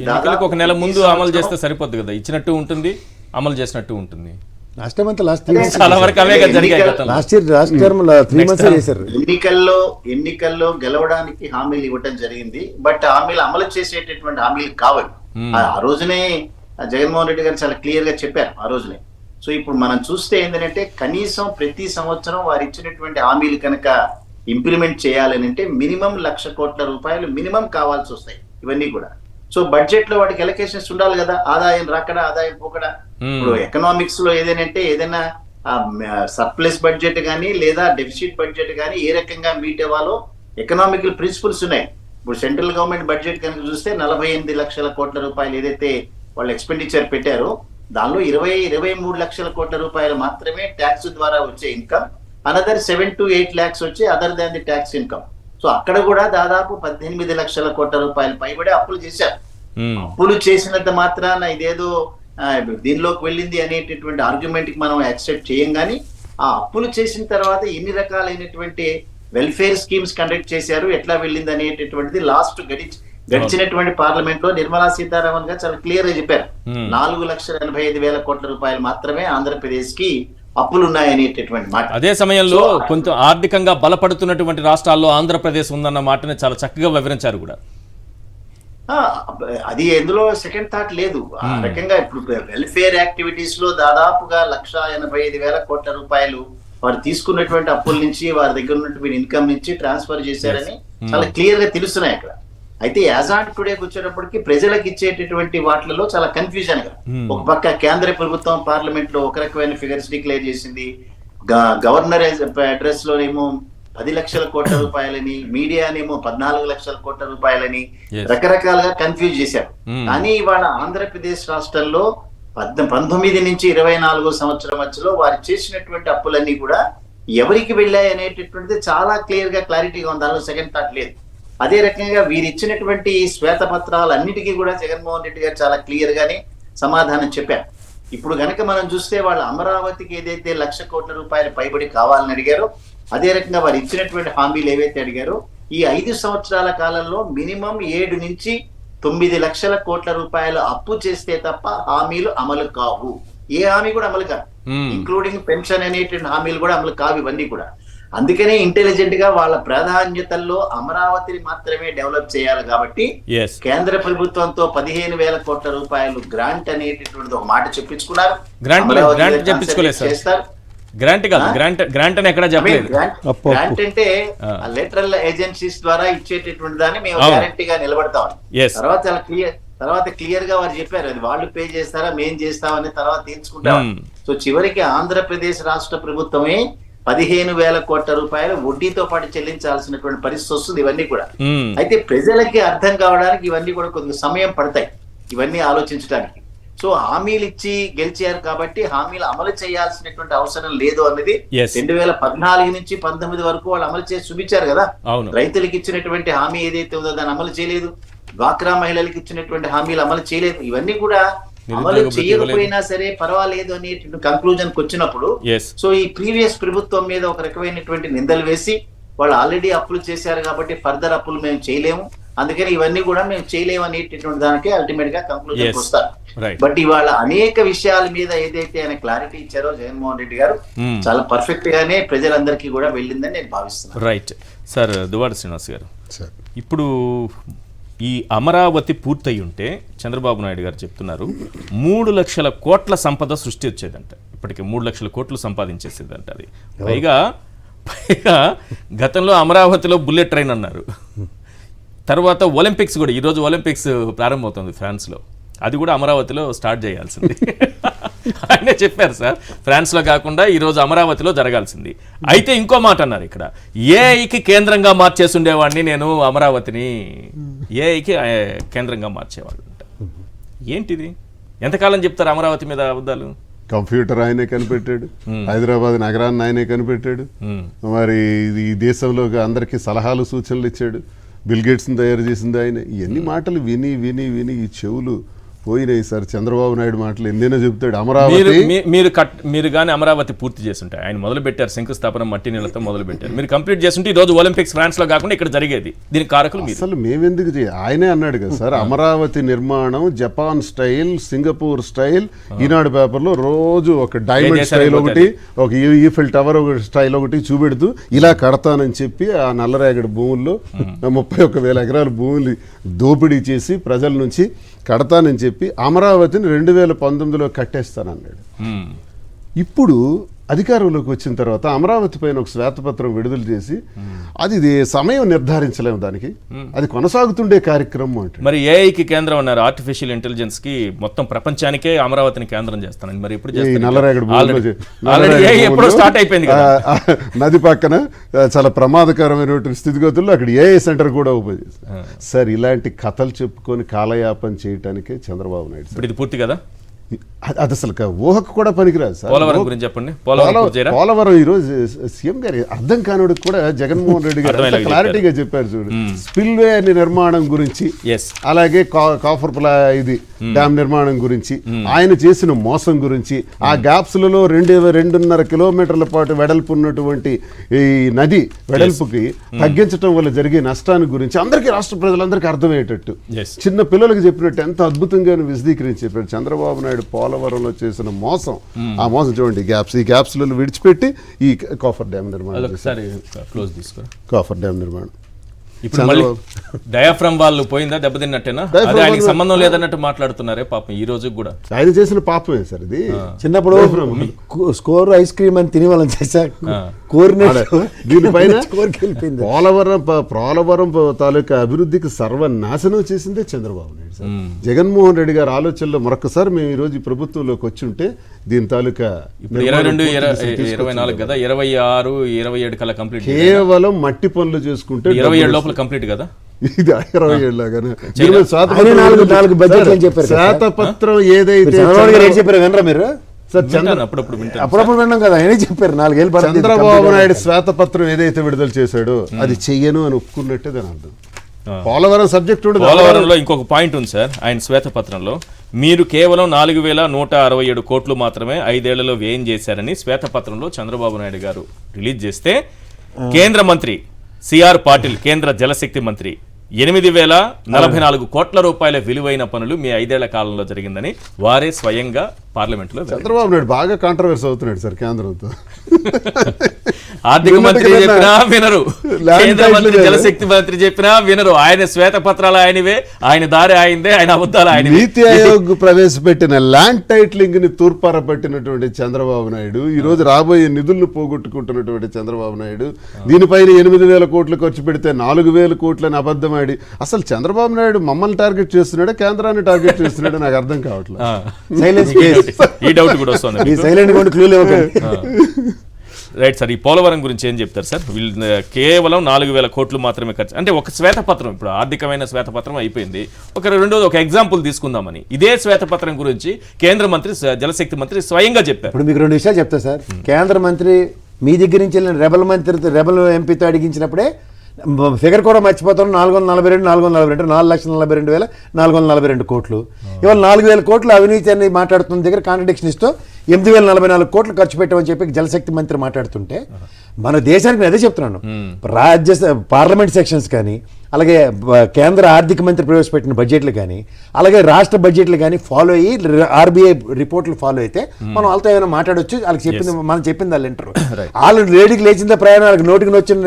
ఎన్నికలకు ఒక నెల ముందు అమలు చేస్తే సరిపోద్ది కదా, ఇచ్చినట్టు ఉంటుంది, అమలు చేసినట్టు ఉంటుంది. లాస్ట్ టైం అంతా లాస్ట్ 3 months చాలా వరకు అవే కదా జరిగాయి గతంలో. లాస్ట్ టర్మ్ 3 months చేశారు. ఎన్నికల్లో గెలవడానికి హామీలు ఇవ్వటం జరిగింది, బట్ హామీలు అమలు చేసేటటువంటి హామీలు కావాలి. ఆ రోజునే జగన్మోహన్ రెడ్డి గారు చాలా క్లియర్ గా చెప్పారు ఆ రోజునే. సో ఇప్పుడు మనం చూస్తే ఏంటంటే కనీసం ప్రతి సంవత్సరం వారు ఇచ్చినటువంటి హామీలు కనుక ఇంప్లిమెంట్ చేయాలని అంటే మినిమం 1,00,000 కోట్ల రూపాయలు మినిమం కావాల్సి వస్తాయి ఇవన్నీ కూడా. సో బడ్జెట్ లో వాటికి ఎలకేషన్స్ ఉండాలి కదా, ఆదాయం రాకడా ఆదాయం పోకడా. ఇప్పుడు ఎకనామిక్స్ లో ఏదైనా సర్ప్లస్ బడ్జెట్ కానీ లేదా డెఫిసిట్ బడ్జెట్ కానీ ఏ రకంగా మీట్ అవ్వాలో ఎకనామికల్ ప్రిన్సిపల్స్ ఉన్నాయి. ఇప్పుడు సెంట్రల్ గవర్నమెంట్ బడ్జెట్ కనుక చూస్తే 48 లక్షల కోట్ల రూపాయలు ఏదైతే వాళ్ళు ఎక్స్పెండిచర్ పెట్టారో దానిలో 23 లక్షల కోట్ల రూపాయలు మాత్రమే ట్యాక్స్ ద్వారా వచ్చే ఇన్కమ్, అనదర్ 7 to 8 lakhs వచ్చే other than the tax income. So అక్కడ కూడా దాదాపు 18 లక్షల కోట్ల రూపాయలు పైబడి అప్పులు చేశారు. అప్పులు చేసినంత మాత్రాన ఇదేదో దీనిలోకి వెళ్ళింది అనేటటువంటి ఆర్గ్యుమెంట్ కి మనం యాక్సెప్ట్ చేయం. కానీ ఆ అప్పులు చేసిన తర్వాత ఎన్ని రకాలైనటువంటి వెల్ఫేర్ స్కీమ్స్ కండక్ట్ చేశారు, ఎట్లా వెళ్ళింది అనేటటువంటిది లాస్ట్ గడిచినటువంటి పార్లమెంట్ లో నిర్మలా సీతారామన్ గారు చాలా క్లియర్ గా చెప్పారు. 4,85,000 కోట్ల రూపాయలు మాత్రమే ఆంధ్రప్రదేశ్ కి అప్పులు ఉన్నాయనేటటువంటి మాట. అదే సమయంలో కొంచెం ఆర్థికంగా బలపడుతున్నటువంటి రాష్ట్రాల్లో ఆంధ్రప్రదేశ్ ఉందన్న మాటని చాలా చక్కగా వివరించారు కూడా. అది ఎందులో సెకండ్ థాట్ లేదు. ఆ రకంగా ఇప్పుడు వెల్ఫేర్ యాక్టివిటీస్ లో దాదాపుగా 1,85,000 కోట్ల రూపాయలు వారు తీసుకున్నటువంటి అప్పుల నుంచి వారి దగ్గర ఉన్నటువంటి ఇన్కమ్ నుంచి ట్రాన్స్ఫర్ చేశారని చాలా క్లియర్ గా తెలుస్తున్నాయి అక్కడ. అయితే యాజ్ ఆన్ టుడేకి వచ్చేటప్పటికి ప్రజలకు ఇచ్చేటటువంటి వాటిలో చాలా కన్ఫ్యూజన్ గా, ఒక పక్క కేంద్ర ప్రభుత్వం పార్లమెంట్ లో ఒక రకమైన ఫిగర్స్ డిక్లేర్ చేసింది, గవర్నర్ అడ్రస్ లోనేమో 10 లక్షల కోట్ల రూపాయలని, మీడియానేమో 14 లక్షల కోట్ల రూపాయలని రకరకాలుగా కన్ఫ్యూజ్ చేశారు. కానీ ఇవాళ ఆంధ్రప్రదేశ్ రాష్ట్రంలో 19 నుంచి 24 సంవత్సరం మధ్యలో వారు చేసినటువంటి అప్పులన్నీ కూడా ఎవరికి వెళ్ళాయి అనేటటువంటిది చాలా క్లియర్ గా క్లారిటీగా ఉంది, దానిలో సెకండ్ థాట్ లేదు. అదే రకంగా వీరు ఇచ్చినటువంటి శ్వేతపత్రాలన్నిటికీ కూడా జగన్మోహన్ రెడ్డి గారు చాలా క్లియర్ గానే సమాధానం చెప్పారు. ఇప్పుడు గనక మనం చూస్తే వాళ్ళు అమరావతికి ఏదైతే 1,00,000 కోట్ల రూపాయలు పైబడి కావాలని అడిగారో, అదే రకంగా వారు ఇచ్చినటువంటి హామీలు ఏవైతే అడిగారో ఈ 5 సంవత్సరాల కాలంలో మినిమం 7 నుంచి 9 లక్షల కోట్ల రూపాయలు అప్పు చేస్తే తప్ప హామీలు అమలు కావు. ఏ హామీ కూడా అమలు కాదు, ఇంక్లూడింగ్ పెన్షన్ అనేటువంటి హామీలు కూడా అమలు కావు ఇవన్నీ కూడా. అందుకనే ఇంటెలిజెంట్ గా వాళ్ళ ప్రాధాన్యతల్లో అమరావతిని మాత్రమే డెవలప్ చేయాలి. కాబట్టి కేంద్ర ప్రభుత్వంతో 15,000 కోట్ల రూపాయలు గ్రాంట్ అనేటటువంటి ఒక మాట చెప్పించుకున్నారు. చేస్తారు గ్రాంట్ కాదు, గ్రాంట్ అని ఎక్కడ చెప్పలేదు. గ్రాంట్ అంటే లెటరల్ ఏజెన్సీస్ ద్వారా ఇచ్చేటటువంటి దాన్ని మేము గ్యారంటీగా నిలబడతాం. తర్వాత క్లియర్ గా వారు చెప్పారు, అది వాళ్ళు పే చేస్తారా మేం చేస్తామని తర్వాత తీర్చుకుంటాం. సో చివరికి ఆంధ్రప్రదేశ్ రాష్ట్ర ప్రభుత్వమే 15,000 కోట్ల రూపాయలు వడ్డీతో పాటు చెల్లించాల్సినటువంటి పరిస్థితి వస్తుంది ఇవన్నీ కూడా. అయితే ప్రజలకి అర్థం కావడానికి ఇవన్నీ కూడా కొంచెం సమయం పడతాయి ఇవన్నీ ఆలోచించడానికి. సో హామీలు ఇచ్చి గెలిచారు కాబట్టి హామీలు అమలు చేయాల్సినటువంటి అవసరం లేదు అన్నది 2014 నుంచి 19 వరకు వాళ్ళు అమలు చేసి చూపించారు కదా. రైతులకు ఇచ్చినటువంటి హామీ ఏదైతే ఉందో దాన్ని అమలు చేయలేదు, డ్వాక్రా మహిళలకు ఇచ్చినటువంటి హామీలు అమలు చేయలేదు. ఇవన్నీ కూడా అమలు చేయకపోయినా సరే పర్వాలేదు అనేటువంటి కంక్లూజన్ కి వచ్చినప్పుడు సో ఈ ప్రీవియస్ ప్రభుత్వం మీద ఒక రకమైనటువంటి నిందలు వేసి వాళ్ళు ఆల్రెడీ అప్పులు చేశారు కాబట్టి ఫర్దర్ అప్పులు మేము చేయలేము, అందుకని ఇవన్నీ కూడా మేము చేయలేము అనేటటువంటి దానికి అల్టిమేట్ గా కంక్లూజన్ వస్తారు. బట్ ఇవాళ అనేక విషయాల మీద ఏదైతే ఆయన క్లారిటీ ఇచ్చారో జగన్మోహన్ రెడ్డి గారు చాలా పర్ఫెక్ట్ గానే ప్రజలందరికీ కూడా వెళ్ళిందని నేను భావిస్తున్నాను. రైట్ సార్, దువ్వాడ శ్రీనివాస్ గారు, ఇప్పుడు ఈ అమరావతి పూర్తయి ఉంటే చంద్రబాబు నాయుడు గారు చెప్తున్నారు 3 లక్షల కోట్ల సంపద సృష్టి వచ్చేదంట. ఇప్పటికి 3 లక్షల కోట్లు సంపాదించేసేదంట. అది పైగా గతంలో అమరావతిలో బుల్లెట్ ట్రైన్ అన్నారు. తర్వాత ఒలింపిక్స్ కూడా, ఈరోజు ఒలింపిక్స్ ప్రారంభమవుతుంది ఫ్రాన్స్లో, అది కూడా అమరావతిలో స్టార్ట్ చేయాల్సింది ఆయనే చెప్పారు సార్. ఫ్రాన్స్లో కాకుండా ఈరోజు అమరావతిలో జరగాల్సింది. అయితే ఇంకో మాట అన్నారు ఇక్కడ, ఏఐకి కేంద్రంగా మార్చేసి ఉండేవాడిని నేను, అమరావతిని ఏఐకి కేంద్రంగా మార్చేవాళ్ళు. ఏంటిది? ఎంతకాలం చెప్తారు అమరావతి మీద అబద్ధాలు? కంప్యూటర్ ఆయనే కనిపెట్టాడు, హైదరాబాద్ నగరాన్ని ఆయనే కనిపెట్టాడు, మరి ఈ దేశంలో అందరికీ సలహాలు సూచనలు ఇచ్చాడు, బిల్ గేట్స్ని తయారు చేసింది ఆయన. ఇవన్నీ మాటలు విని విని విని ఈ చెవులు పోయినాయి సార్. చంద్రబాబు నాయుడు మాటలు ఎన్నైనా చెప్తాడు. అమరావతి మీరు కానీ అమరావతి పూర్తి చేస్తుంటే, ఆయన మొదలు పెట్టారు శంకుస్థాపన మట్టి నీళ్ళతో మొదలు పెట్టారు, మీరు కంప్లీట్ చేస్తుంటే ఈ రోజు ఒలింపిక్స్ ఫ్రాన్స్ లో కాకుండా ఇక్కడ జరిగేది. దీనికి కారకులు మీరు. అసలు మేమెందుకు ఆయనే అన్నాడు కదా సార్, అమరావతి నిర్మాణం జపాన్ స్టైల్, సింగపూర్ స్టైల్. ఈనాడు పేపర్లో రోజు ఒక డైమండ్ స్టైల్ ఒకటి, ఒక ఈఫెల్ టవర్ ఒక స్టైల్ ఒకటి చూపెడుతూ ఇలా కడతానని చెప్పి ఆ నల్లరేగడి భూముల్లో 31,000 ఎకరాల భూములు దోపిడీ చేసి ప్రజల నుంచి కడతానని చెప్పి అమరావతిని 2019లో కట్టేస్తానన్నాడు. ఇప్పుడు అధికారంలోకి వచ్చిన తర్వాత అమరావతి పైన ఒక శ్వేతపత్రం విడుదల చేసి అది సమయం నిర్ధారించలేము, దానికి అది కొనసాగుతుండే కార్యక్రమం అంటే. మరి ఏఐకి కేంద్రం అన్నారు, ఆర్టిఫిషియల్ ఇంటెలిజెన్స్ కి మొత్తం ప్రపంచానికే అమరావతిని కేంద్రం చేస్తానని. మరి ఎప్పుడు ఎప్పుడో స్టార్ట్ అయిపోయింది కదా. నది పక్కన చాలా ప్రమాదకరమైనటువంటి స్థితిగతుల్లో అక్కడ ఏఐ సెంటర్ కూడా ఓపెన్ చేస్తారు సార్. ఇలాంటి కథలు చెప్పుకొని కాలయాపన చేయడానికే చంద్రబాబు నాయుడు. ఇప్పుడు ఇది పూర్తి కదా, అది అసలు ఊహకు కూడా పనికిరాదు సార్. పోలవరం గురించి చెప్పండి. పోలవరం ఈ రోజు సీఎం గారి అర్థం కానివాడికి కూడా జగన్మోహన్ రెడ్డి గారు క్లారిటీగా చెప్పారు చూడు. స్పిల్వే నిర్మాణం గురించి, అలాగే కాఫర్ ఇది డ్యామ్ నిర్మాణం గురించి, ఆయన చేసిన మోసం గురించి, ఆ గ్యాప్స్ లలో 2.5 కిలోమీటర్ల పాటు వెడల్పు ఉన్నటువంటి ఈ నది వెడల్పుకి తగ్గించడం వల్ల జరిగే నష్టాన్ని గురించి అందరికీ, రాష్ట్ర ప్రజలందరికీ అర్థమయ్యేటట్టు చిన్న పిల్లలకు చెప్పినట్టు ఎంత అద్భుతంగా విశదీకరించి చెప్పారు చంద్రబాబు నాయుడు. పోలవరంలో చేసిన మోసం, ఆ మోసం చూడండి, ఈ గ్యాప్స్లలో విడిచిపెట్టి ఈ కాఫర్ డ్యామ్ నిర్మాణం, కాఫర్ డ్యామ్ నిర్మాణం. ఇప్పుడు మళ్ళీ డయాఫ్రమ్ వాళ్ళు పోయిందా, దెబ్బతిన్నట్టేనా? అది ఆయనకి సంబంధం లేదన్నట్టు మాట్లాడుతున్నారే పాపం ఈ రోజు కూడా. ఆయన చేసిన పాపమే సార్ ఇది. చిన్నప్పుడు స్కోర్ ఐస్ క్రీమ్ అని తిని వాళ్ళని చేశా దీనిపైన పోలవరం తాలూకా అభివృద్ధికి సర్వనాశనం చేసిందే చంద్రబాబు నాయుడు సార్. జగన్మోహన్ రెడ్డి గారి ఆలోచనలో మరొకసారి మేము ఈ రోజు ప్రభుత్వంలోకి వచ్చి ఉంటే దీని తాలూకా 22-24 కదా, 26-27 కల్లా కంప్లీట్, కేవలం మట్టి పనులు చేసుకుంటే 27 లోపల కంప్లీట్ కదా. ఇది 27 లాగానే శ్వేతపత్రం ఏదైతే చెప్పారు వినరా మీరు? అప్పుడప్పుడు విన్నాం కదా, ఆయన చెప్పారు 4 ఏళ్ళు. చంద్రబాబు నాయుడు శ్వేతపత్రం ఏదైతే విడుదల చేశాడో అది చెయ్యను అని ఒప్పుకున్నట్టే దాని అర్థం. పోలవరం సబ్జెక్ట్ పోలవరంలో ఇంకొక పాయింట్ ఉంది సార్. ఆయన శ్వేతపత్రంలో మీరు కేవలం 4,167 కోట్లు మాత్రమే 5 ఏళ్లలో వ్యయం చేశారని శ్వేతపత్రంలో చంద్రబాబు నాయుడు గారు రిలీజ్ చేస్తే, కేంద్ర మంత్రి సిఆర్ పాటిల్, కేంద్ర జలశక్తి మంత్రి, 8,044 కోట్ల రూపాయల విలువైన పనులు మీ 5 ఏళ్ల కాలంలో జరిగిందని వారే స్వయంగా పార్లమెంట్ లో. చంద్రబాబు నాయుడు బాగా కాంట్రవర్సీ అవుతున్నాడు సార్ కేంద్రంతో. ఆర్థిక మంత్రి చెప్పినా వినరు, కేంద్ర మంత్రి జలశక్తి మంత్రి చెప్పినా వినరు. ఆయన శ్వేతపత్రాలు ఆయనవే, ఆయన దారి ఆయనదే, ఆయన అబద్ధాలు ఆయన. నీతి ఆయోగ్ ప్రవేశపెట్టిన ల్యాండ్ టైటిలింగ్ ని తూర్పార పట్టినటువంటి చంద్రబాబు నాయుడు ఈ రోజు రాబోయే నిధులను పోగొట్టుకుంటున్నటువంటి చంద్రబాబు నాయుడు దీనిపైన 8,000 కోట్లు ఖర్చు పెడితే 4,000 కోట్లని అబద్ధమాడి, అసలు చంద్రబాబు నాయుడు మమ్మల్ని టార్గెట్ చేస్తున్నాడా కేంద్రాన్ని టార్గెట్ చేస్తున్నాడా నాకు అర్థం కావట్లేదు. ఈ డౌట్ కూడా వస్తుంది. రైట్ సార్, ఈ పోలవరం గురించి ఏం చెప్తారు సార్? వీళ్ళు కేవలం 4,000 కోట్లు మాత్రమే ఖర్చు, అంటే ఒక శ్వేతపత్రం, ఇప్పుడు ఆర్థికమైన శ్వేతపత్రం అయిపోయింది, రెండోది ఒక ఎగ్జాంపుల్ తీసుకుందామని ఇదే శ్వేతపత్రం గురించి కేంద్ర మంత్రి జలశక్తి మంత్రి స్వయంగా చెప్పారు. ఇప్పుడు మీకు 2 విషయాలు చెప్తా సార్. కేంద్ర మంత్రి మీ దగ్గర నుంచి వెళ్ళిన రెబల్ ఎంపీతో అడిగించినప్పుడే ఫిగర్ కూడా మర్చిపోతాం. 4,42,442 కోట్లు. ఇవాళ 4,000 కోట్లు అవినీతి అని మాట్లాడుతున్న దగ్గర కాంట్రడిక్షన్ ఇస్తూ 8,044 కోట్లు ఖర్చు పెట్టమని చెప్పి జలశక్తి మంత్రి మాట్లాడుతుంటే, మన దేశానికి నేను అదే చెప్తున్నాను, పార్లమెంట్ సెక్షన్స్ కానీ, అలాగే కేంద్ర ఆర్థిక మంత్రి ప్రవేశపెట్టిన బడ్జెట్లు కానీ, అలాగే రాష్ట్ర బడ్జెట్లు కానీ ఫాలో అయ్యి ఆర్బీఐ రిపోర్ట్లు ఫాలో అయితే మనం వాళ్ళతో ఏమైనా మాట్లాడొచ్చు. వాళ్ళకి చెప్పింది మనం చెప్పింది వాళ్ళు వింటారు. వాళ్ళు లేడీకి లేచిన ప్రయాణాలకు నోటికి వచ్చిన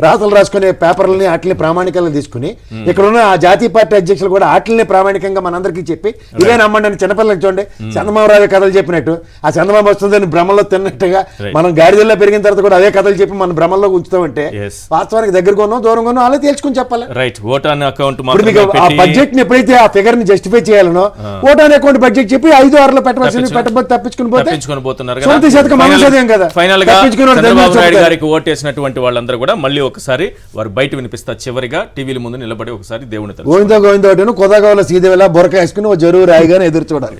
రాతలు రాసుకునే పేపర్లని వాటిని ప్రామాణికంగా తీసుకుని ఇక్కడ ఉన్న ఆ జాతీయ పార్టీ అధ్యక్షులు కూడా వాటిని ప్రామాణికంగా మనందరికీ చెప్పి ఇదే నమ్మండి అని చిన్నపిల్లలకి చూడండి చంద్రబాబు కథలు చెప్పినట్టు, ఆ చంద్రబాబు వస్తుందని భ్రమలో తిన్నట్టుగా మనం గాడిదల్లో పెరిగిన తర్వాత కూడా అదే కథలు చెప్పి మన భ్రమల్లో ఉంచుతామంటే వాస్తవానికి దగ్గరగా ఉన్నాం దూరంగా ఉన్నాం వాళ్ళే తేల్చుకుని చెప్పాలి. బడ్జెట్ ని ఎప్పుడైతే ఆ ఫిగర్ ని జస్టిఫై చేయాలనో ఓటాన్ అకౌంట్ బడ్జెట్ చెప్పి 5-6 పెట్టవలసింది పెట్టబోతే తప్పించుకుని ఫైనల్ గా చంద్రబాబు నాయుడు గారికి ఓటేసినటువంటి వాళ్ళందరూ కూడా మళ్ళీ ఒకసారి వారు బయట వినిపిస్తారు, చివరిగా టీవీల ముందు నిలబడి ఒకసారి దేవుని గోవిందో కొదగోల సీదేవిలా బొరక వేసుకుని జరువు రాయిగానే ఎదురు చూడాలి.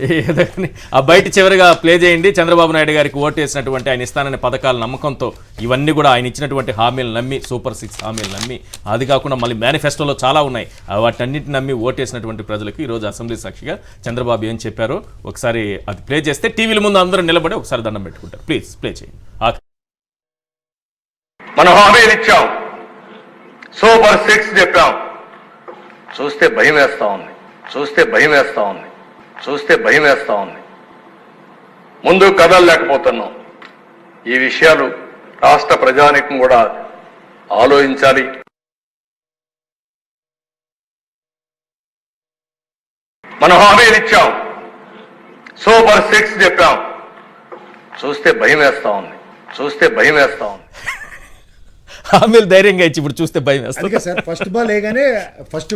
ఆ బయట చివరిగా ప్లే చేయండి. చంద్రబాబు నాయుడు గారికి ఓటేసినటువంటి ఆయన ఇస్తాననే పథకాల నమ్మకంతో ఇవన్నీ కూడా ఆయన ఇచ్చినటువంటి హామీలు నమ్మి, సూపర్ 6 హామీలు నమ్మి, అది కాకుండా మళ్ళీ మేనిఫెస్టో మేనిఫెస్టోలో చాలా ఉన్నాయి వాటన్నిటిని నమ్మి ఓటేసినటువంటి ప్రజలకు ఈరోజు అసెంబ్లీ సాక్షిగా చంద్రబాబు ఏం చెప్పారో ఒకసారి అది ప్లే చేస్తే టీవీల ముందు అందరూ నిలబడి ఒకసారి దండం పెట్టుకుంటారు. ప్లీజ్ ప్లే చేయండి. మనం హామీలు ఇచ్చాం, సూపర్ 6 చెప్పాం. చూస్తే భయం వేస్తా ఉంది, చూస్తే భయం వేస్తా ఉంది, చూస్తే భయం వేస్తా ఉంది. ముందు కదలలేకపోతున్నాం. ఈ విషయాలు రాష్ట్ర ప్రజానీకం కూడా ఆలోచించాలి. మనం హామీలు ఇచ్చాం, సూపర్ 6 చెప్పాం. చూస్తే భయం వేస్తా ఉంది, చూస్తే భయం వేస్తా ఉంది. హామీలు ధైర్యంగా ఇచ్చి ఇప్పుడు చూస్తే భయం వేస్తుంది. అందుకే సార్ ఫస్ట్ బాల్ వేయగానే ఫస్ట్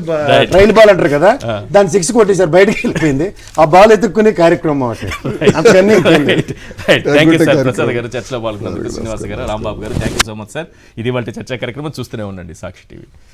ట్రైల్ బాల్ అంటారు కదా, దాన్ని 6 కొట్టేసారు, బయటకు వెళ్ళిపోయింది. ఆ బాల్ ఎత్తుక్కునే కార్యక్రమం అంతకన్నీ థ్యాంక్ యూ సార్. ప్రసాద్ గారు చర్చలో పాల్గొన్నందుకు, శ్రీనివాస గారు, రాంబాబు గారు, thank you so much sir. ఇది వాళ్ళ చర్చా కార్యక్రమం. చూస్తూనే ఉండండి సాక్షి టీవీ.